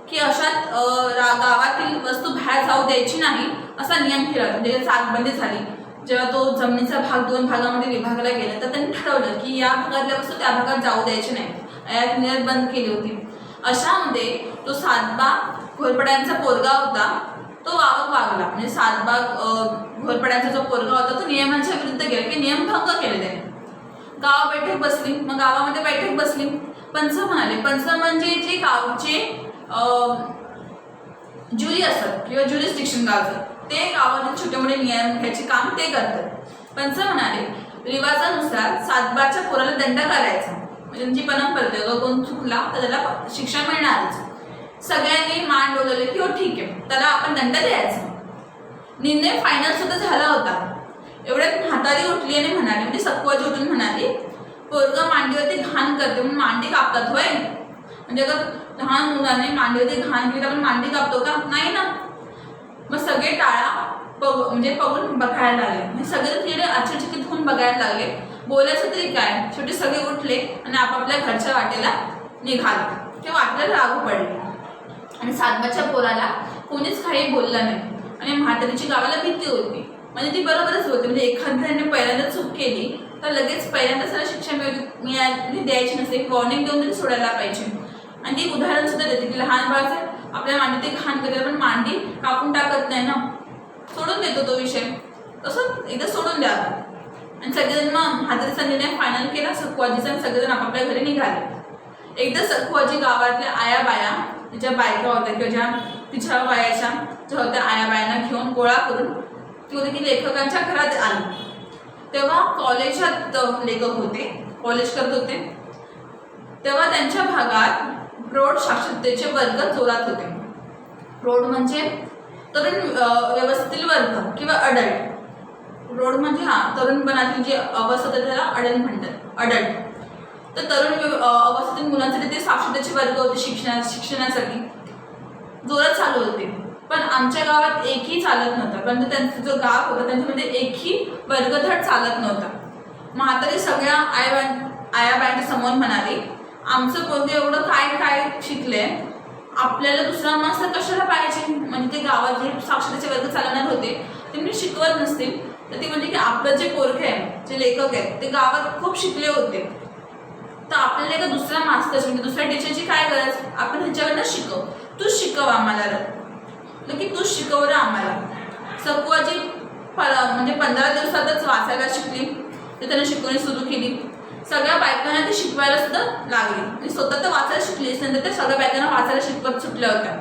की अशात गावातील वस्तू बाहेर जाऊ द्यायची नाही असा नियम केला होता. म्हणजे चाकबंदी झाली, जेव्हा तो जमिनीचा भाग दोन भागामध्ये विभागला गेला तर त्यांनी ठरवलं की या भागातल्या वस्तू त्या भागात जाऊ द्यायची नाही, आयात निर्यात बंद केली होती. अशामध्ये तो सातबा घोरपड्यांचा पोरगा होता तो वागला, म्हणजे सातबा घोरपड्यांचा जो पोरगा होता तो नियमांच्या विरुद्ध गेला, की नियमभंग केले त्याने. गाव बैठक बसली, मग गावामध्ये बैठक बसली. पंच म्हणाले, पंच म्हणजे जे गावचे ज्युरी असतात किंवा ज्युरिस्डिक्शन गावचं, ते गावातील छोटे मोठे नियम घ्यायचे काम ते करतात. पंच म्हणाले रिवाजानुसार सातबाच्या पोराला दंड करायचा, म्हणजे त्यांची परंपरा, कोण चुकला तर त्याला शिक्षा मिळणारच. सगळ्यांनी मान डोलवले की हो ठीक आहे, त्याला आपण दंड द्यायचा. निर्णय फायनल सुद्धा झाला होता. एवढ्यात म्हातारी उठली आणि म्हणाली, म्हणजे सक्कूआजी उठून म्हणाली, पोरगा मांडीवरती घाण करते म्हणून मांडी कापतात होय? म्हणजे अगर लहान मुलाने मांडीवरती घाण केली तर आपण मांडी कापतो का? नाही ना. मग सगळे टाळा म्हणजे बघून बघायला लागले, म्हणजे सगळे तिकडे आश्चर्यचकित होऊन बघायला लागले. बोलायचं तरी काय, शेवटी सगळे उठले आणि आपापल्या घरच्या वाटेला निघाले किंवा वाटेला लागू पडले. आणि सातबाच्या पोराला कोणीच काही बोललं नाही. आणि म्हातारीची गावाला भीती होती, म्हणजे ती बरोबरच होती, म्हणजे एखाद्याने पहिल्यांदा चूक केली तर लगेच पहिल्यांदाच त्याला शिक्षा द्यायची नसते, एक वॉर्निंग देऊन तरी सोडायला पाहिजे. आणि ती उदाहरण सुद्धा देते की लहान बाळाचे आपल्या मांडीत घाण करते पण मांडी कापून टाकत नाही ना, सोडून देतो तो विषय, तसं एकदा सोडून द्यावा. आणि सगळेजण मग म्हातारीचा निर्णय फायनल केला. सक्कूआजीचा सगळेजण आपापल्या घरी निघाले. एकदा सक्कूआजी गावातल्या आया बाया, तिच्या बायका होत्या किंवा ज्या तिच्या वयाच्या ज्या होत्या, आया बायांना घेऊन गोळा करून ती होती की लेखकांच्या घरात आली. तेव्हा कॉलेजात लेखक होते, कॉलेज करत होते. तेव्हा त्यांच्या भागात प्रौढ साक्षरतेचे वर्ग जोरात होते. प्रौढ म्हणजे तरुण व्यवस्थेतील वर्ग किंवा अडल्ट. रोड म्हणजे तरुणपणातील जी अवस्था होते त्याला अडल्ट म्हणतात, अडल्ट. तर तरुण अवस्थेतील मुलांसाठी ते साक्षरतेचे वर्ग होते शिक्षणासाठी जोरात चालू होते. पण आमच्या गावात एकही चालत नव्हता, परंतु त्यांचं जो गाव होतं त्यांच्यामध्ये एकही वर्गधड चालत नव्हता. म्हातारी सगळ्या आया बायांच्या समोर म्हणाली, आमचं पोरगं एवढं काय शिकले, आपल्याला दुसरा मास्तर कशाला पाहिजे. म्हणजे ते गावात जे साक्षरतेचे वर्ग चालवणार होते ते मी शिकवत नसतील, तर ती म्हणजे की आपलं जे पोरगे आहे, जे लेखक आहेत ते गावात खूप शिकले होते, तर आपल्याला एका दुसऱ्या मास्तरची म्हणजे दुसऱ्या टीचरची काय गरज, आपण ह्याच्यावरनं शिकव, तूच शिकव आम्हाला, की तूच शिकवलं आम्हाला. सकुआजी म्हणजे 15 दिवसातच वाचायला शिकली, तर त्यानं शिकवणी सुरू केली. सगळ्या बायकांना ते शिकवायला सुद्धा लागली, म्हणजे स्वतः तर वाचायला शिकलीच, नंतर त्या सगळ्या बायकांना वाचायला शिकवत सुटल्या होत्या.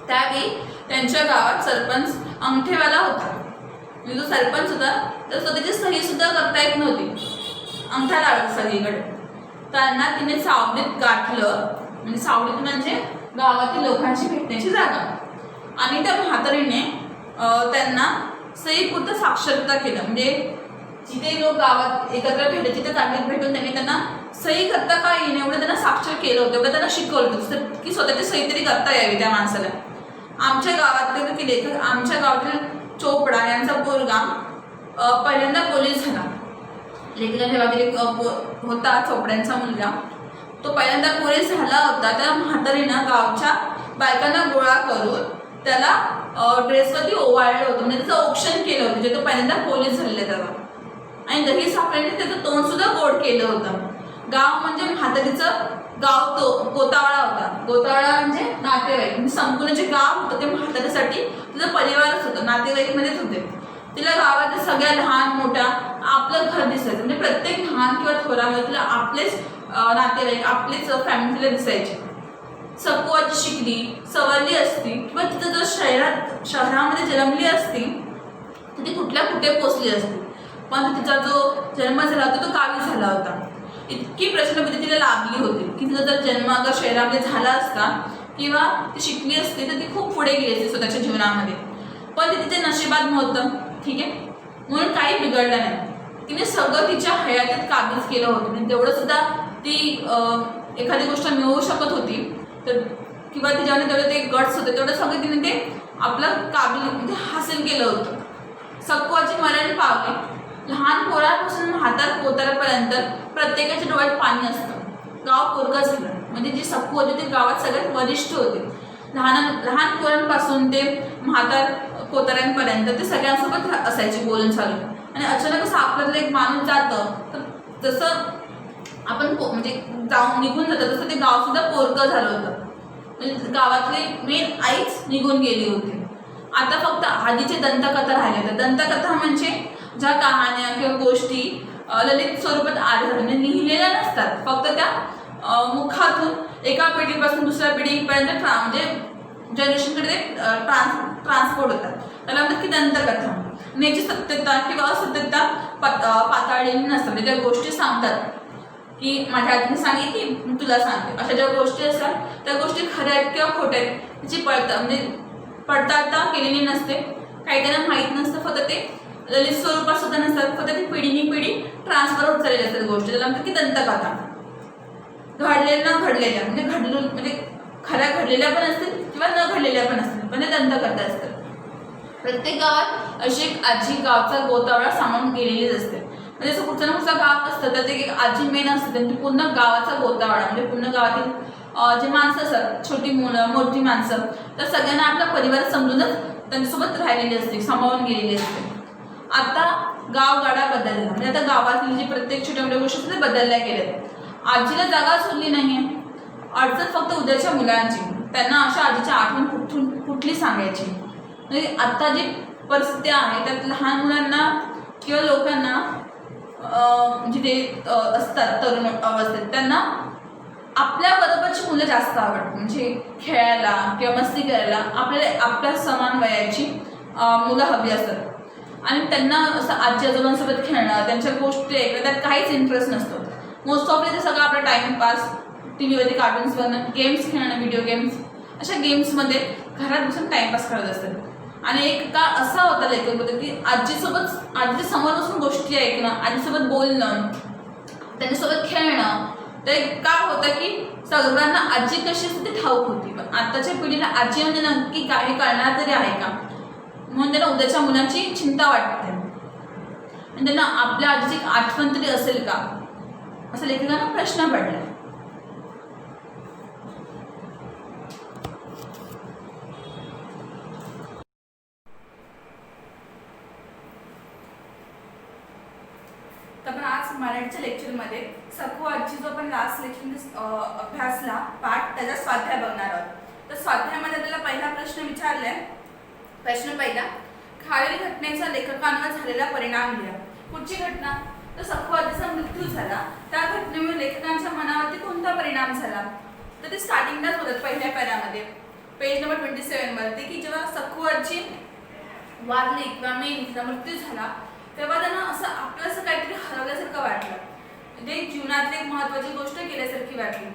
त्यावेळी त्यांच्या गावात सरपंच अंगठेवाला होता. म्हणजे जो सरपंच होता तर स्वतःची सही सुद्धा करता येत नव्हती, अंगठा लागला सगळीकडे. त्यांना तिने सावलीत गाठलं, म्हणजे सावलीत म्हणजे गावातील लोकांशी भेटण्याची जागा. आणि त्या म्हातारीने त्यांना सहीपुरतं साक्षरता केलं, म्हणजे जिथे लोक गावात एकत्र भेटले तिथे जागेत भेटून त्यांना सही करता का येईल एवढं त्यांना साक्षर केलं होतं, एवढं त्यांना शिकवलं होतं की स्वतःची सही तरी करता यावी त्या माणसाला. आमच्या गावातले की लेखक, आमच्या गावातील चोपडा यांचा पोरगा पहिल्यांदा पोलीस झाला. लेखकाच्या गावातील एक होता चोपड्यांचा मुलगा, तो पहिल्यांदा पोलीस झाला होता. त्या म्हातारीनं गावच्या बायकांना गोळा करून त्याला ड्रेसवरती ओवाळलं होतं, म्हणजे त्याचं औक्षण केलं होतं, जे तो पहिल्यांदा पोलीस झालेला तेव्हा. आणि दही साखरेने त्याचं तोंड सुद्धा गोड केलं होतं. गाव म्हणजे म्हातारीचं गाव तो गोतावळा होता. गोतावळा म्हणजे नातेवाईक, म्हणजे संपूर्ण जे गाव होतं ते म्हातारीसाठी तिचा परिवारच होतं, नातेवाईकमध्येच होते. तिला गावातल्या सगळ्या लहान मोठ्या आपलं घर दिसायचं, म्हणजे प्रत्येक लहान किंवा थोरामध्ये तिला आपलेच नातेवाईक, आपलेच फॅमिली तिला दिसायची. सकुआजी शिकली सवरली असती किंवा तिथं जर शहरामध्ये जन्मली असती तर ती कुठे पोचली असती, पण तिचा जो जन्म झाला होता तो गावी झाला होता. इतकी प्रचंड बुद्धी तिला लागली होती की तिचा जर जन्म अगर शहरामध्ये झाला असता किंवा ती शिकली असती तर ती खूप पुढे गेली असती स्वतःच्या जीवनामध्ये, पण ते तिच्या नशिबात नव्हतं. ठीक आहे, म्हणून काही बिघडलं नाही. तिने सगळं तिच्या हयातीत काबीज केलं होतं, म्हणजे तेवढं सुद्धा ती एखादी गोष्ट मिळवू शकत होती तर किंवा तिच्यामध्ये तेवढं ते गट्स होते, तेवढं सगळं तिने ते आपलं म्हणजे हासिल केलं होतं. सकुआची मरण पावले. लहान पोरापासून म्हातार कोतारापर्यंत प्रत्येकाच्या डोळ्यात पाणी असतं. गाव पोरगं झालं म्हणजे जी सखू होती ते गावात सगळ्यात वरिष्ठ होते. लहान पोरांपासून ते म्हातार कोताऱ्यांपर्यंत ते सगळ्यांसोबत असायचे बोलून चालून. आणि अचानक असं आपल्याला एक माणूस जातं तर जसं आपण म्हणजे जाऊन निघून जातं तसं ते गावसुद्धा पोरगं झालं होतं. म्हणजे गावातली मेन आईच निघून गेली होती. आता फक्त आधीचे दंतकथा राहिले होते. दंतकथा म्हणजे ज्या कहाण्या किंवा गोष्टी ललित स्वरूपात आढळतात, म्हणजे लिहिलेल्या नसतात, फक्त त्या मुखातून एका पिढीपासून दुसऱ्या पिढीपर्यंत म्हणजे जनरेशनकडे ट्रान्सपोर्ट होतात, त्याला म्हणतात की दंतकथा. आणि याची सत्यता किंवा असत्यता पाताळलेली नसतात. म्हणजे त्या गोष्टी सांगतात की माझ्या आजीने सांगितली मी तुला सांगते, अशा ज्या गोष्टी असतात त्या गोष्टी खऱ्या आहेत किंवा खोट्या आहेत त्याची पडताळता केलेली नसते. काही त्यांना माहीत नसतं, फक्त ते ललित स्वरूपात सुद्धा नसतात, फक्त ती पिढीनी पिढी ट्रान्सफर होत चाललेली असतात गोष्टी, त्याला म्हणतात की दंतकथा. घडलेल्या न घडलेल्या म्हणजे खऱ्या घडलेल्या पण असतील किंवा न घडलेल्या पण असतील, पण ते दंतकथा असतात. प्रत्येक गावात अशी एक आजी गावचा गोतावळा सांगून गेलेलीच असते. म्हणजे जसं कुठचं ना कुठचं गाव असतं तर ते एक आजी मेन असते, त्यांची पूर्ण गावाचा गोतावळा म्हणजे पूर्ण गावातील जे माणसं असतात, छोटी मुलं मोठी माणसं, तर सगळ्यांना आपला परिवार समजूनच त्यांच्यासोबत राहिलेली असते, सांभाळून गेलेली असते. आता गावगाडा बदलला, म्हणजे आता गावातील जी प्रत्येक छोट्या मोठ्या गोष्टी असतात ते बदलल्या गेल्यात. आजीला जागा सोडली नाही आहे. अडचण फक्त उद्याच्या मुलांची, त्यांना अशा आजीची आठवण कुठली सांगायची. म्हणजे आता जी परिस्थिती आहे त्यात लहान मुलांना किंवा लोकांना म्हणजे ते असतात तरुण अवस्थेत त्यांना आपल्या बरोबरची मुलं जास्त आवडतात. म्हणजे खेळायला किंवा मस्ती करायला आपल्या समान वयाची मुलं हवी असतात. आणि त्यांना असं आजी आजोबांसोबत खेळणं, त्यांच्या गोष्टी ऐकणं त्यात काहीच इंटरेस्ट नसतो. मोस्ट ऑफली ते सगळं आपला टाइमपास टी व्हीवरती कार्टून्स बघणं, गेम्स खेळणं, व्हिडिओ गेम्स, अशा गेम्समध्ये घरात बसून टाइमपास करत असतात. आणि एक का असा होता लेखक होता की आजीच्या समोर बसून गोष्टी ऐकणं, आजीसोबत बोलणं, त्यांच्यासोबत खेळणं. ते का होतं की सगळ्यांना आजी कशी असते ती ठाऊक होती, पण आताच्या पिढीला आजी म्हणजे नक्की काय हे कळणार तरी आहे का, म्हणून त्यांना उद्याच्या मुलांची चिंता वाटते आणि त्यांना आपल्या आजीची आठवण तरी असेल का, असा लेखकांना प्रश्न पडला. तर आज मराठीच्या लेक्चरमध्ये सखू आजी जो आपण लास्ट लेक्चर अभ्यासला पाठ, त्याचा स्वाध्याय बघणार आहोत. तर स्वाध्यायामध्ये आपल्याला पहिला प्रश्न विचारलाय. प्रश्न पहिला, खालील घटनेचा लेखकांवर झालेला परिणाम लिहा. पुढची घटना, तर सखू आजीचा मृत्यू झाला, त्या घटनेमुळे लेखकांच्या मनावरती कोणता परिणाम झाला. तर ते स्टार्टिंगलाच होतात पहिल्या पॅरामध्ये पेज नंबर 27 वरती, की जेव्हा सखू आजी वारली किंवा तिचा मृत्यू झाला तेव्हा त्यांना असं आपलं असं काहीतरी हरवल्यासारखं वाटलं, म्हणजे जीवनातली एक महत्त्वाची गोष्ट केल्यासारखी वाटली.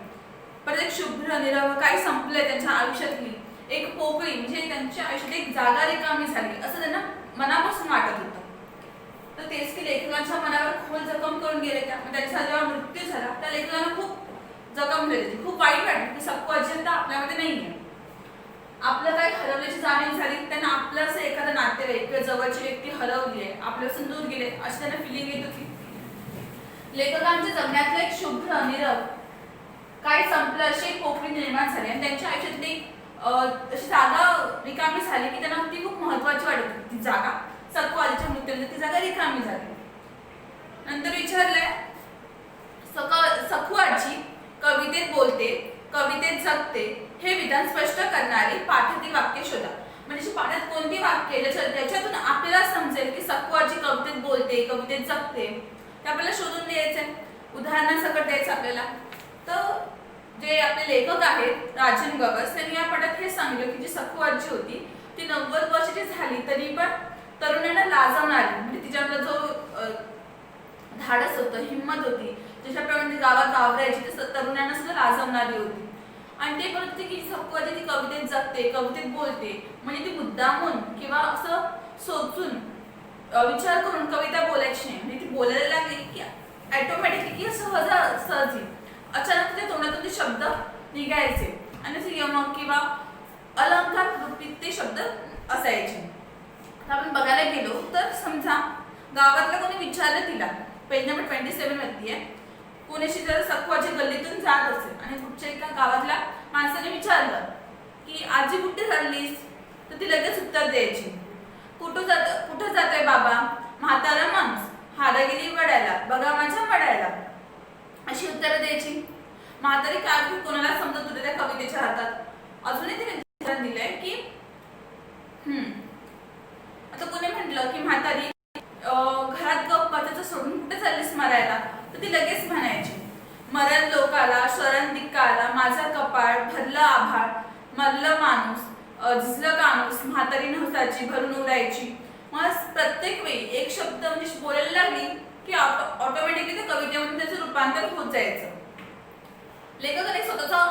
परत एक शुभ्र निरव काही संपलंय त्यांच्या आयुष्यातली एक पोकळी, म्हणजे त्यांच्या आयुष्यात एक जागा रिकामी झाली असं त्यांना मनापासून वाटत होतं. तर तेच की लेखकांच्या मनावर खोल जखम करून गेले. त्यांचा जेव्हा मृत्यू झाला त्या लेखकांना खूप जखमले, खूप वाईट वाटलं की सखू आजी आता आपल्यामध्ये नाहीये, आपलं काही हरवल्याची जाणीव झाली. त्यांना आपलं असं एखादं नातेवाईक किंवा जवळची व्यक्ती हरवली आहे, आपल्यापासून दूर गेले अशी त्यांना फिलिंग येत होती. लेखकांच्या जगण्यातलं एक शुभ्र निरव काही संपलं अशी एक पोकळी निर्माण झाली आणि त्यांच्या आयुष्यात एक अशी जागा रिकामी झाली की त्यांना ती खूप महत्वाची वाटत होती. ती जागा सखू आजीच्या मृत्यूनंतर ती जागा रिकामी झाली. नंतर विचारलंय, सखू आजी कवितेत बोलते, कवितेत जगते, हे विधान स्पष्ट करणारी पाठातील वाक्य शोधा. म्हणजे पाठात कोणती वाक्य ज्याच्यातून आपल्याला समजेल की सखू आजी कवितेत बोलते, कवितेत जगते, ते आपल्याला शोधून द्यायचंय. उदाहरणासकट द्यायचं आपल्याला. तर जे आपले लेखक आहेत राजन गवस, त्यांनी या पाठात हे सांगितलं की जी सखू आजी होती ती 90 वर्षाची झाली तरी पण तरुणांना लाजवणारी, म्हणजे तिच्यातला जो धाडस होतं, हिंमत होती, ज्याच्याप्रमाणे ती गावात वावरायची ते तरुणांना सुद्धा लाजवणारी होती. आणि ते म्हणत होते की सखू आजी ती कवितेत जगते, कवितेत बोलते, म्हणजे ती मुद्दामून किंवा असं सोचून विचार करून कविता बोलायची नाही. म्हणजे ती बोलायला लागली की ऑटोमॅटिकली की सहजी अचानक त्या तोंडातून ते शब्द निघायचे आणि ते यमक किंवा अलंकार रूपीत ते शब्द असायचे. आपण बघायला गेलो तर समजा गावातलं कोणी विचारलं तिला, पेज नंबर 27 वरती आहे, कोणाशी जर सखू आजी गल्लीतून जात असेल आणि कुठच्या एका गावातल्या माणसाने विचारलं की आजी कुठे चाललीस, तर ती लगेच उत्तर द्यायची, कुठं जातोय बाबा, म्हातारा माणूस, हारा गेली वड्याला, बघा माझ्या वड्याला, अशी उत्तरं द्यायची. म्हातारी काय कोणाला समजत होते त्या कवितेच्या हातात. अजूनही तिने उदाहरण दिलंय की आता कोणी म्हटलं की म्हातारी घरात गप्प त्याचं सोडून कुठे चाललीस मरायला, तर ती लगेच म्हणायची, मरण लोकाला शरण दिक्काला, माझा कपाळ भरलं आभाळ, मरलं माणूस झिजलं काणूस, म्हातारी नवसाची भरून उरायची. मग प्रत्येक वेळी एक शब्द म्हणजे बोलायला लागली की ऑटोमॅटिकली त्या कवितेमध्ये त्याचं रूपांतर होत जायचं. लेखकाने स्वतःचा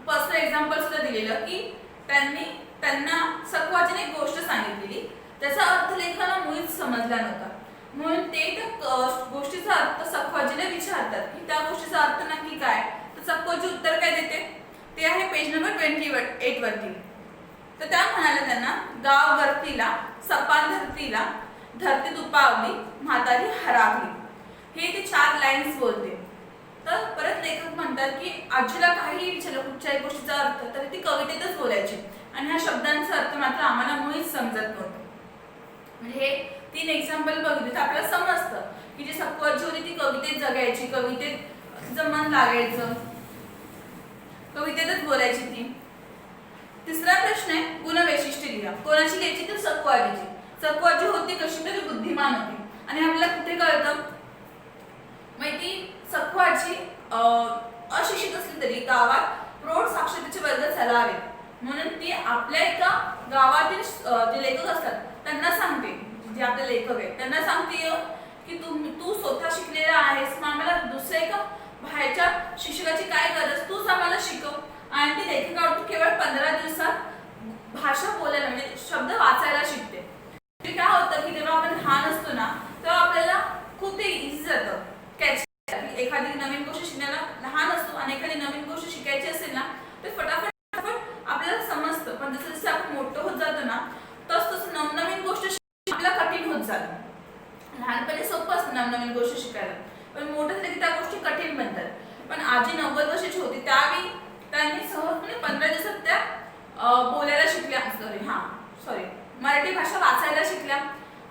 पर्सनल एक्झाम्पल सुद्धा दिलेलं की त्यांना सखू आजीने एक गोष्ट सांगितलेली, त्याचा अर्थ लेखकांना मुळीच समजला नव्हता, म्हणून ते त्या गोष्टीचा अर्थ सखू आजीला विचारतात की त्या गोष्टीचा अर्थ नक्की काय. तर सखू आजी उत्तर काय देते ते आहे पेज नंबर 28 वरती. तर त्या म्हणाल्या त्यांना, गाव गर्तीला सपान धरतीला, धरती दुपावली म्हातारी हरावली, हे ती 4 लाईन्स बोलते. तर परत लेखक म्हणतात की आजीला काही विचारलं कुठच्याही गोष्टीचा अर्थ तर ती कवितेतच बोलायची आणि ह्या शब्दांचा अर्थ मात्र आम्हाला मुळीच समजत नव्हतं. म्हणजे हे 3 एक्झाम्पल बघितले तर आपल्याला समजतं की जी सखू आजी होती ती कवितेत जगायची, कवितेत तिचं मन लागायचं, कवितेतच बोलायची ती. तिसरा प्रश्न आहे गुणवैशिष्ट्य लिहा. कोणाची लिहायची तर सखू आजीची. सखू आजी होती कशी तर बुद्धिमान होती आणि आपल्याला कुठे कळतं माहिती, सखू आजी अशिक्षित असली तरी गावात प्रौढ साक्षरतेचे वर्ग चालवावेत म्हणून ती आपल्या एका गावातील जे लेखक असतात त्यांना सांगते, जे आपले लेखक आहेत त्यांना सांगते की तू स्वतः शिकलेला आहेस, मग आम्हाला दुसऱ्या एका बाहेरच्या शिक्षकाची काय गरज, तूच आम्हाला शिकव. आणि ती लेखकाकडून केवळ 15 दिवसात भाषा बोलायला म्हणजे शब्द वाचायला शिकते. ते काय होतं की जेव्हा आपण लहान असतो ना तेव्हा आपल्याला खूप ते इझी जातं कॅच. एखादी नवीन गोष्ट शिकण्याला लहान असतो आणि एखादी नवीन गोष्ट शिकायची असेल ना ते फटाफट आपल्याला समजतं. पण जसं जसं आपण मोठं होत जातो ना तसं नवनवीन गोष्ट आपल्याला कठीण होत जातं. लहानपणी सोपं असतं नवनवीन गोष्ट शिकायला, पण मोठं झालं की त्या गोष्टी कठीण बनतात. पण आजी 90 वर्षाची होती त्यावेळी त्यांनी सहजपणे 15 दिवसात त्या बोलायला शिकल्या. सॉरी मराठी भाषा वाचायला शिकल्या.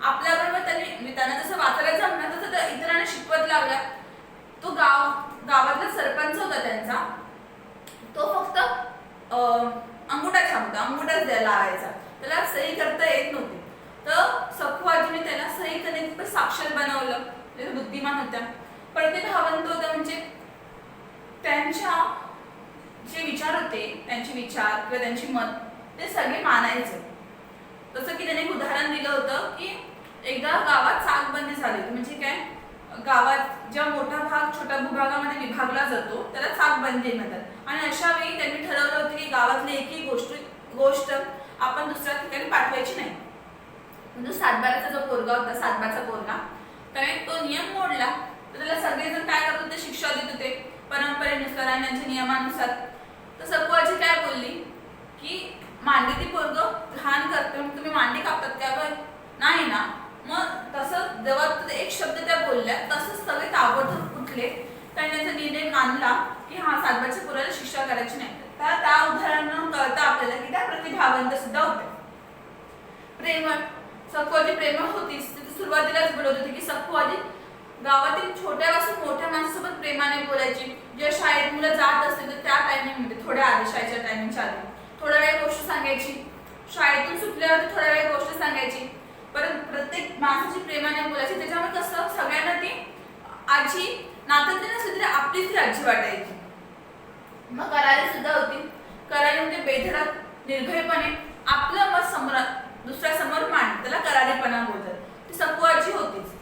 आपल्याबरोबर त्यांना जसं वाचायला जमलं तसं त्या इतरांना शिकवत लावल्या. तो गावातला सरपंच होता त्यांचा, तो फक्त अंगुठा छापता, अंगुठाच द्यायला लावायचा, त्याला सही करता येत नव्हती. तर सखू आजीने त्याला सही करण्यात साक्षर बनवलं. ते बुद्धिमान होत्या, प्रतिभावंत होत्या. म्हणजे त्यांच्या जे विचार होते, त्यांचे विचार किंवा त्यांची मत ते सगळे मानायचे. तसं की त्याने एक उदाहरण दिलं होतं की एकदा गावात चाकबंदी झाली. म्हणजे काय, गावात जेव्हा मोठा भाग छोट्या भूभागामध्ये विभागला जातो त्याला चाकबंदी म्हणतात. आणि अशा वेळी त्यांनी ठरवलं होतं की गावातली एकही गोष्ट आपण दुसऱ्या ठिकाणी पाठवायची नाही. म्हणजे सातबाराचा जो पोरगा होता, सातबाचा पोरगा, त्याने तो नियम मोडला तर त्याला सगळेजण काय करत होते, शिक्षा देत होते परंपरेनुसार आणि त्यांच्या नियमानुसार. तर सखू आजी काय बोलली की मांडी ती पोरग घाण करते म्हणून तुम्ही मांडी कापतात त्यावर नाही ना. मग तसं जेव्हा एक शब्द त्या बोलल्या तसंच सगळे ताबडतोब उठले. त्यांनी त्यांचा निर्णय मानला की हा सातबाच्या पोराला शिक्षा करायची नाही. तर त्या उदाहरणावरून कळतं आपल्याला की त्या प्रतिभावंत सुद्धा होत्या. प्रेमळ, सखू आजी प्रेमळ होतीच. सुरुवातीलाच बोलत होती की सखू आजी गावातील छोट्यापासून मोठ्या माणसासोबत प्रेमाने बोलायची. जेव्हा शाळेत मुलं जात असतील तर त्या टायमिंगमध्ये थोड्या आधी, शाळेच्या टायमिंगच्या आधी थोड्या वेळ गोष्ट सांगायची. शाळेतून सुटल्यावर थोड्या वेळ गोष्ट सांगायची. परत प्रत्येक माणसाची प्रेमाने बोलायची. त्याच्यामुळे कसं सगळ्यांना ती आजी नात्यातली नसली तरी आपलीच ती आजी वाटायची. मग करारी सुद्धा होती. करारी म्हणजे बेधडक निर्भयपणे आपलं मत दुसऱ्यासमोर मांड, त्याला करारीपणा बोलतात. ती सखू आजी होतीच.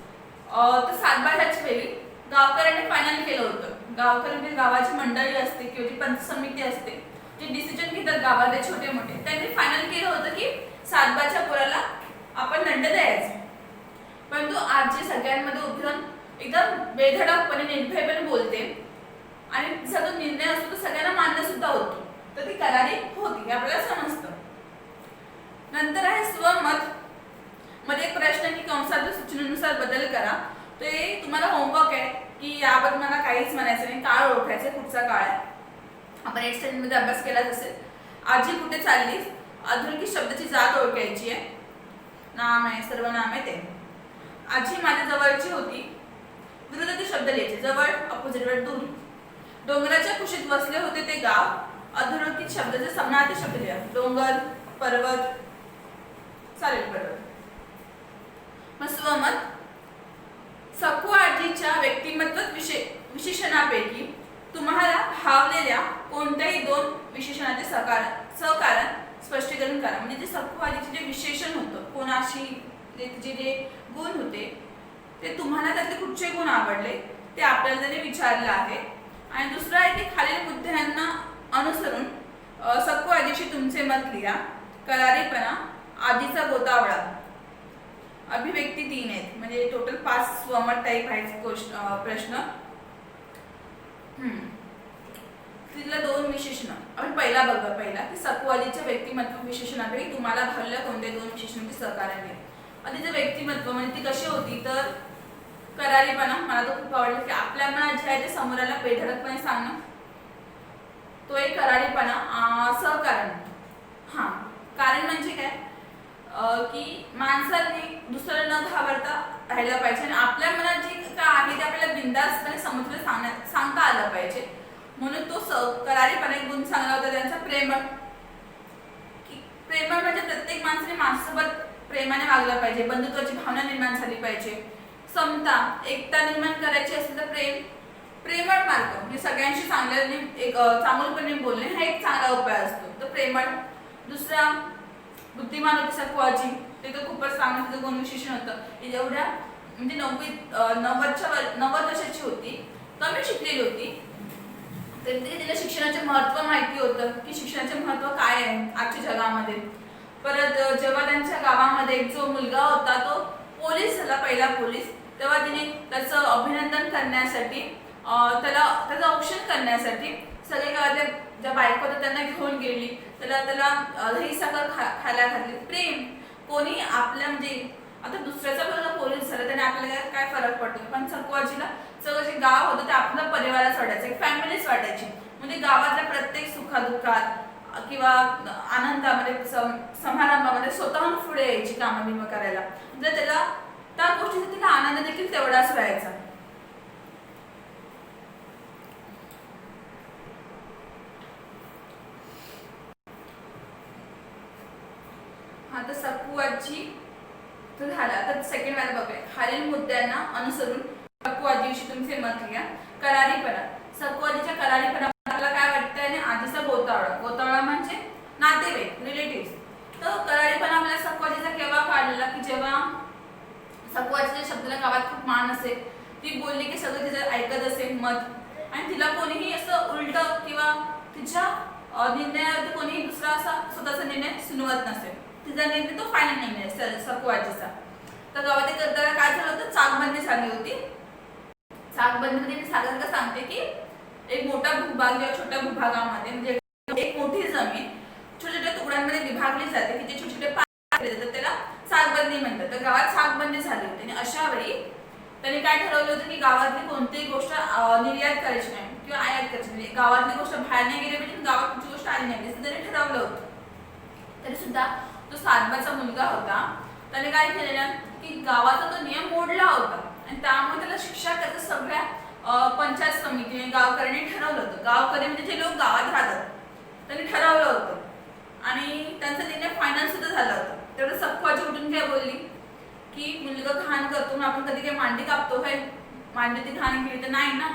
तर सातबाऱ्याच्या वेळी गावकऱ्यांनी फायनल केलं होतं. गावकरी म्हणजे गावाची मंडळी असते किंवा जी पंच समिती असते, जे डिसिजन घेतात गावातले छोटे मोठे, त्यांनी फायनल केलं होतं की सातबाच्या पोराला आपण दंड द्यायचा. परंतु आजी सगळ्यांमध्ये उभी राहून एकदम बेधडकपणे निर्भयपणे बोलते आणि तिचा जो निर्णय असतो तो सगळ्यांना मान्य सुद्धा होतो. तर ती करारी होती हे आपल्याला समजतं. नंतर आहे स्वमत. मध्ये एक प्रश्न की कंसाच्या सूचनेनुसार बदल करा. ते तुम्हाला होमवर्क आहे की याबद्दल मला काहीच म्हणायचं नाही, काळ ओळखायचा पुढचा काळ आहे. आपण 8th स्टँडर्डमध्ये अभ्यास केलाच असेल. आजी कुठे चालली, अधोरेखित शब्दाची जात ओळखायची आहे. नाम आहे, सर्वनाम आहे ते. आजी माझ्या जवळची होती. विरोधाचे शब्द लिहायचे. जवळ अपोजिट वर्ड दूर. डोंगराच्या कुशीत वसले होते ते गाव. अधोरेखित शब्दाचे समानार्थी शब्द लिहा. डोंगर, पर्वत, चालेल पर्वत. मग स्वमत. सखू आजीच्या व्यक्तिमत्व विशेषणापैकी तुम्हाला भावलेल्या कोणत्याही 2 विशेषणाचे सहकारण स्पष्टीकरण करा. म्हणजे जे सखू आजीचे जे विशेषण होतं, कोणाशी जे गुण होते ते तुम्हाला त्यातले कुठचे गुण आवडले ते आपल्याला त्याने विचारलं आहे. आणि दुसरं आहे की खालील मुद्द्यांना अनुसरून सखू आजीशी तुमचे मत लिहा. करारीपणा, आजीचा गोतावळा, अभिव्यक्ती 3 आहेत. म्हणजे टोटल 5 स्वमत टाईप आहेत प्रश्न. तिथलं 2 विशेषण आपण पहिला की सखू आजीच्या व्यक्तिमत्व विशेषणापैकी तुम्हाला भावलेल्या कोणत्या 2 विशेषणांचे सहकार्य आहे. आणि तिचं व्यक्तिमत्व म्हणजे ती कशी होती तर करारीपणा. मला तो खूप आवडला की आपल्या मनात जे आहे ते समोराला बेधडकपणे सांगणं, तो एक करारीपणा. सहकारण, कारण म्हणजे काय की माणसाने दुसऱ्याला न घाबरता राहायला पाहिजे आणि आपल्या मनात जे काय आहे ते आपल्याला बिनधास्तपणे समोरच्याला सांगता आलं पाहिजे. म्हणून तो करारीपणा एक गुण चांगला होता त्यांचा. प्रेमळ म्हणजे प्रत्येक माणसाने माणसासोबत प्रेमाने वागलं पाहिजे. बंधुत्वाची भावना निर्माण झाली पाहिजे. समता, एकता निर्माण करायची असेल तर प्रेमळ मार्ग म्हणजे सगळ्यांशी चांगलपणे बोलणे हा एक चांगला उपाय असतो. तर प्रेमळ. दुसरा बुद्धिमान होती सखू आजी. ते तर खूपच चांगलं तिचं गुण विशेषण होतं. एवढ्या म्हणजे 90 वर्षाची होती, कमी शिकलेली होती. तर तिला शिक्षणाचे महत्त्व माहिती होतं की शिक्षणाचे महत्त्व काय आहे आजच्या जगामध्ये. परत जेव्हा त्यांच्या गावामध्ये जो मुलगा होता तो पोलीस झाला, पहिला पोलीस, तेव्हा तिने त्याचं अभिनंदन करण्यासाठी त्याचं औक्षण करण्यासाठी सगळे गावातल्या ज्या बायका होत्या त्यांना घेऊन गेली, त्याला दही साखर खायला घातली. प्रेम कोणी आपल्या म्हणजे आता दुसऱ्याचा बघा पोलीस झाला त्याने आपल्याला काय फरक पडतो, पण सकवाजीला सगळं जे गाव होतं ते आपलं परिवारच वाटायचं, एक फॅमिलीच वाटायची. म्हणजे गावातल्या प्रत्येक सुखादुःखात किंवा आनंदामध्ये समारंभामध्ये स्वतःहून पुढे यायची कामं बिमं करायला. म्हणजे त्याला त्या गोष्टीचा तिला आनंद देखील तेवढाच व्हायचा. आता सकवाजी तर झाला. तर सेकंड वाला बघूया. खालील मुद्द्यांना अनुसरून सकवाजीविषयी तुमचे मत लिहा. करारीपणा. सकवाजीच्या करारीपणा आपल्याला काय वाटतं? आणि आधीचा गोतावळा. गोतावळा म्हणजे नातेवाईक, रिलेटिव्ह. तर करारीपणा आपल्याला सकवाजीचा केव्हा काढलेला की जेव्हा सकवाजीच्या शब्दाला गावात खूप मान असेल, ती बोलली की सगळं तिचं ऐकत असेल मत, आणि तिला कोणीही असं उलट किंवा तिच्या निर्णयावरती कोणीही दुसरा असा स्वतःचा निर्णय सुनवत नसेल. तिचा निर्णय तो फायनल निर्णय सकवाजीचा. तर गावात करताना काय झालं होतं? चाकबंदी झाली होती. चाकबंदीमध्ये मी साधारणतः सांगते की एक मोठा भूभाग किंवा छोट्या भूभागामध्ये म्हणजे एक मोठी जमीन छोट्या छोट्या तुकड्यांमध्ये विभागली जाते की जे छोटे छोटे पार्ट केले जातात, त्याला चाकबंदी म्हणतात. तर गावात चाकबंदी झाली होती आणि अशा वेळी त्यांनी काय ठरवलं होतं की गावातली कोणतीही गोष्ट निर्यात करायची नाही किंवा आयात करायची नाही. गावातली गोष्ट बाहेर नाही गेली पाहिजे, गावात कुठची गोष्ट आली नाही असं त्यांनी ठरवलं होतं. तरी सुद्धा तो सातबाचा मुलगा होता, त्याने काय केलेलं की गावाचा तो नियम मोडला होता आणि त्यामुळे त्याला शिक्षा त्याचं सगळ्या पंचायत समितीने गावकऱ्यांनी ठरवलं होतं. गावकरी म्हणजे जे लोक गावात राहतात त्यांनी ठरवलं होतं आणि त्यांचा निर्णय फायनल सुद्धा झाला होता. तेवढं सकवाजी उठून काय बोलली की मुलगा घाण करतो ना, आपण कधी काही मांडी कापतो काय, मांडी ती घाण केली तर नाही ना.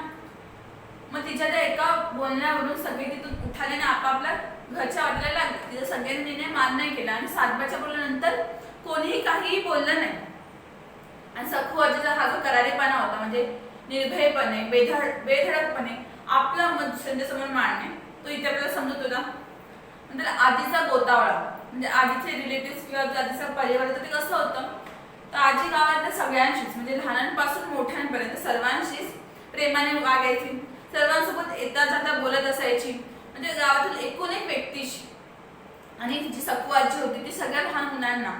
मग तिच्या त्या एका बोलण्यावरून सगळे तिथून उठाले आणि आपापल्या घरच्या वाटायला लागले. तिचा सगळ्यांनी निर्णय मान्य नाही केला आणि सातबाच्या बोलल्यानंतर कोणीही काहीही बोललं नाही. आणि सकवाजीचा हा जो करारीपणा होता म्हणजे निर्भयपणे बेधडकपणे आपलं मत दुसऱ्यांच्यासमोर मांडणे, तो इथे आपल्याला समजत होता. नंतर आधीचा गोतावळा म्हणजे आधीचे रिलेटिव्ह किंवा आधीचा परिवार होता ते कसं होतं? तर आजी गावातल्या सगळ्यांशीच म्हणजे लहानांपासून मोठ्यांपर्यंत सर्वांशीच प्रेमाने वागायची, सर्वांसोबत येता जाता बोलत असायची. म्हणजे गावातील एकूण एक व्यक्तीशी. आणि जी सकवाजी होती ती सगळ्या लहान मुलांना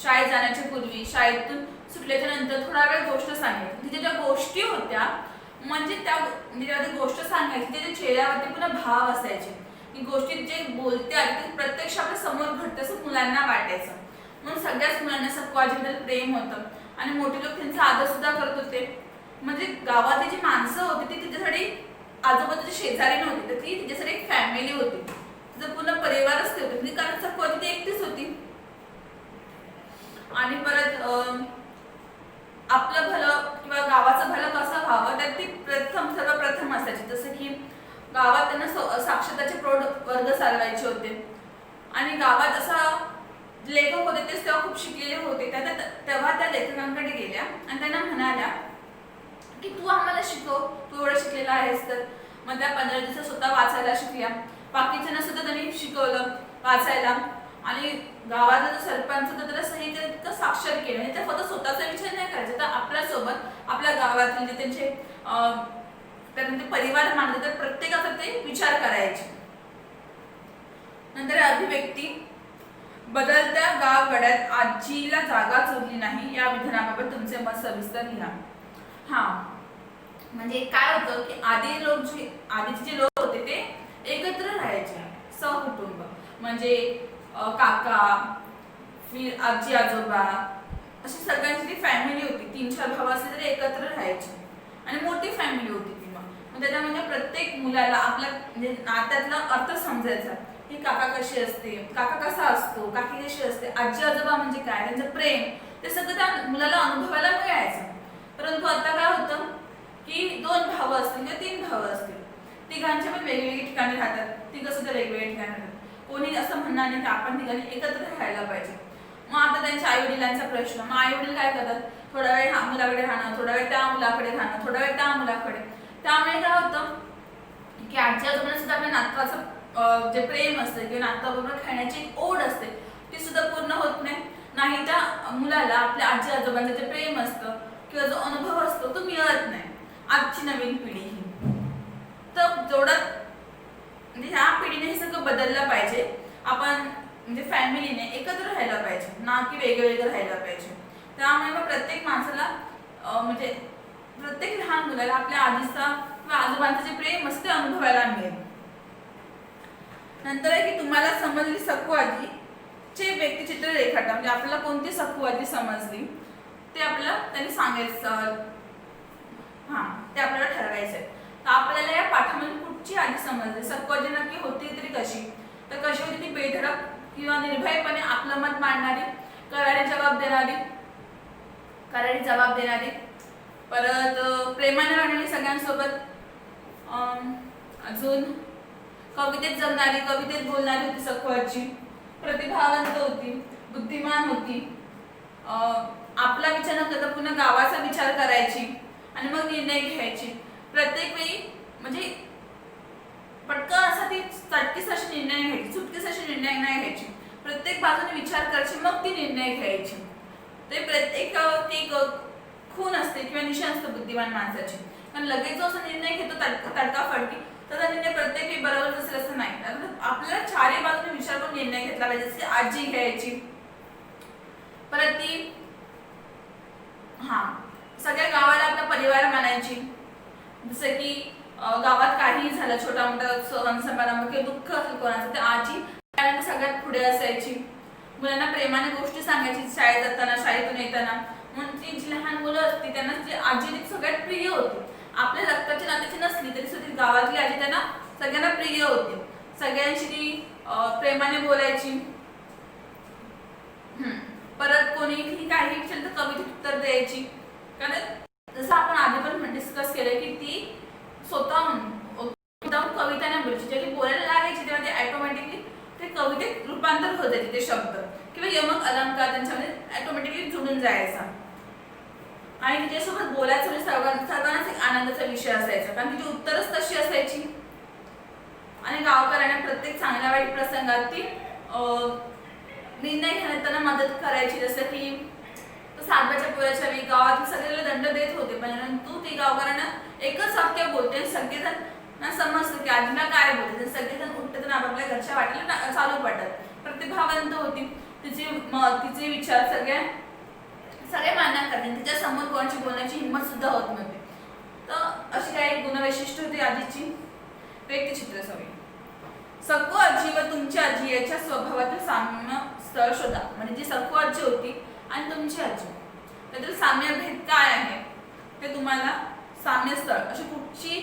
शाळेत जाण्याच्या पूर्वी, शाळेतून सुटल्याच्या नंतर थोडा वेळ गोष्ट सांगायची. तिच्या ज्या गोष्टी होत्या म्हणजे जेव्हा ती गोष्ट सांगायची त्याच्या चेहऱ्यावरती पुन्हा भाव असायचे की गोष्टीत जे बोलते आणि ते प्रत्यक्ष आपल्या समोर घडतं असं मुलांना वाटायचं. म्हणून सगळ्याच मुलांना सकवाजीबद्दल प्रेम होतं आणि मोठे लोक त्यांचा आदर सुद्धा करत होते. म्हणजे गावातली जी माणसं होती ती तिच्यासाठी आजूबाजूची शेजारी नव्हती, तर ती तिच्यासाठी एक फॅमिली होती, तिचा पूर्ण परिवारच ते होते. कारण सकवाजी ती एकटीच होती. आणि परत आपलं भलं किंवा गावाचं भलं कसं व्हावं त्यात ती सर्वप्रथम असायची. जसं की गावात त्यांना साक्षरताचे प्रौढ वर्ग चालवायचे होते आणि गावात असा लेखक होते तेच तेव्हा खूप शिकलेले होते. तेव्हा त्या लेखकांकडे गेल्या आणि त्यांना म्हणाल्या की तू आम्हाला शिकव, तू एवढं शिकलेला आहेस तर. मग त्या 15 दिवसात स्वतः वाचायला शिकल्या. बाकीच्यांना सुद्धा त्यांनी शिकवलं वाचायला आणि गावाचा जो सरपंच होता त्याला सही करून साक्षर केलं. आणि त्या फक्त स्वतःचा विचार नाही करायचा तर आपल्यासोबत आपल्या गावातील जे त्यांचे परिवार मानले तर प्रत्येकाचा ते विचार करायचे. नंतर अभिव्यक्ती. बदलत्या गावगड्यात आजीला जागा चोरली नाही या विधानाबाबत तुमचे मत सविस्तर लिहा. हा म्हणजे काय होतं की आधीचे जे लोक होते ते एकत्र राहायचे, सहकुटुंब. म्हणजे काका, आजी आजोबा अशी सगळ्यांची ती फॅमिली होती. 3-4 भाव असले तरी एकत्र राहायचे आणि मोठी फॅमिली होती ती. मग त्याच्यामध्ये प्रत्येक मुलाला आपल्या म्हणजे नात्यातला अर्थ समजायचा की काका कशी असते, काका कसा असतो, काकी कशी असते, आजी आजोबा म्हणजे काय, त्यांचं प्रेम, ते सगळं त्या मुलाला अनुभवायला मिळायचं. परंतु आता काय होतं की 2 भाव असतील किंवा 3 भाव असतील, तिघांच्या पण वेगवेगळी ठिकाणी राहतात, तिघं सुद्धा वेगवेगळ्या ठिकाणी राहतात. कोणी असं म्हणणार नाही की आपण ठिकाणी एकत्र राहायला पाहिजे. मग आता त्यांच्या आई वडिलांचा प्रश्न. मग आई वडील काय करतात, थोडा वेळ ह्या मुलाकडे राहणं, थोडा वेळ त्या मुलाकडे राहणं, थोडा वेळ त्या मुलाकडे. त्यामुळे काय होतं की आजी आजोबांना सुद्धा आपल्या नातवाचं जे प्रेम असतं किंवा नातवाबरोबर खेळण्याची ओढ असते ती ती सुद्धा पूर्ण होत नाही त्या मुलाला आपल्या आजी आजोबांचं जे प्रेम असतं किंवा जो अनुभव असतो तो मिळत नाही आजची नवीन पिढी ही. तर जेवढं म्हणजे ह्या पिढीने हे सगळं बदललं पाहिजे. आपण म्हणजे फॅमिलीने एकत्र राहायला पाहिजे, ना की वेगवेगळं राहायला पाहिजे. त्यामुळे मग प्रत्येक माणसाला म्हणजे प्रत्येक लहान मुलाला आपल्या आजीचा किंवा आजोबांचं जे प्रेम असतं ते अनुभवायला मिळेल. नंतर आहे की तुम्हाला समजली सखू आजी चे व्यक्तिचित्र रेखाटा. म्हणजे आपल्याला कोणती सखू आजी समजली ते आपल्याला त्यांनी सांगायचं, ते आपल्याला ठरवायचं आहे. तर आपल्याला या पाठामध्ये कुठची आजी समजली, सखू आजी नक्की होती तरी कशी, तर कशी होती ती बेधडक किंवा निर्भयपणे आपलं मत मांडणारी, करारी जबाब देणारी, परत प्रेमाने वागणारी सगळ्यांसोबत, अजून कवितेत जगणारी, कवितेत बोलणारी होती सखू आजी, प्रतिभावंत होती, बुद्धिमान होती, आपला विचार न करता पुन्हा गावाचा विचार करायची आणि मग निर्णय घ्यायची. प्रत्येक वेळी म्हणजे पटकन असा ती चटकीस अशी निर्णय घ्यायची, चुटकीस अशी निर्णय नाही घ्यायची. प्रत्येक बाजूने विचार करायची मग ती निर्णय घ्यायची. ते प्रत्येक ती खून असते किंवा निशाण असते बुद्धिमान माणसाची. कारण लगेच जो असा निर्णय घेतो तडकाफडकी, तर निर्णय प्रत्येक वेळी बरोबर असेल असं नाही. आपल्याला चारही बाजूने विचार करून निर्णय घेतला पाहिजे. जसे आजी घ्यायची, परत ती सगळ्या गावाला आपला परिवार मानायची. जसं की गावात काही झालं, छोटा मोठा सण समारंभ किंवा दुःख असेल कोणाचं, तर आजी सगळ्यात पुढे असायची. मुलांना प्रेमाने गोष्टी सांगायची शाळेत जाताना, शाळेतून येताना. म्हणून ती जी लहान मुलं असती त्यांना ती आजी सगळ्यात प्रिय होती. आपल्या रक्ताची नात्याची नसली तरी सुद्धा गावातली आजी त्यांना सगळ्यांना प्रिय होती. सगळ्यांशी ती प्रेमाने बोलायची. परत कोणीही काही विचारलं तर कवितेत उत्तर द्यायची. कारण जसं आपण आधी पण डिस्कस केलं की ती स्वतःहून कविता नाही बोलायची. जेव्हा ती बोलायला लागायची तेव्हा ते ऑटोमॅटिकली ते कवितेत रूपांतर होत जायचे, ते शब्द किंवा यमक अलंकार त्यांच्यामध्ये ऑटोमॅटिकली जुळून जायचा. आणि तिच्यासोबत बोलायचं म्हणजे सर्वांनाच एक आनंदाचा विषय असायचा, कारण तिची उत्तरच तशी असायची. आणि गावकऱ्यांना प्रत्येक चांगल्या वाईट प्रसंगात ती निर्णय घेताना मदत करायची. जसं की सातव्याच्या पोळ्याच्या वेळी गावात सगळ्याला दंड देत होते, परंतु ती गावकऱ्यांना एकच वाक्य बोलते, सगळेजण समजतं की आजीला काय बोलते. सगळेजण उठतात आणि आपापल्या घरच्या वाटेला चालू पडतात. प्रतिभावंत होती, तिचे विचार सगळे मान्य करते. तिच्या समोर कोणाची बोलण्याची हिंमत सुद्धा होत नव्हती. तर अशी काही गुणवैशिष्ट्य होती आजीची. व्यक्तिचित्र सवयी. सखू आजी व तुमची आजी याच्या स्वभावातील साम्य स्थळ शोधा. म्हणजे जी सखू आजी होती आणि तुमची आजी त्यातील साम्य भेद काय आहे ते तुम्हाला, साम्य स्थळ अशी कुठची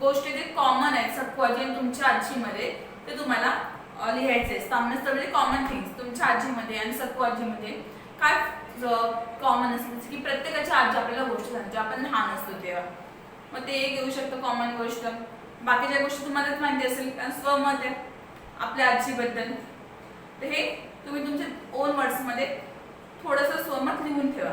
गोष्ट ते कॉमन आहे सखू आजी आणि तुमच्या आजीमध्ये ते तुम्हाला लिहायचे. साम्य स्थळ म्हणजे कॉमन थिंग्स. तुमच्या आजीमध्ये आणि सखू आजीमध्ये काय कॉमन असते, जसं की प्रत्येकाची आजी आपल्याला गोष्ट सांगते आपण लहान असतो तेव्हा, मग ते एक येऊ शकतं कॉमन गोष्ट. बाकीच्या गोष्टी तुम्हालाच माहिती असेल, कारण स्वमत आहे आपल्या आजीबद्दल. तर हे तुम्ही तुमच्या ओन वर्ड्समध्ये थोडंसं स्वमत लिहून ठेवा.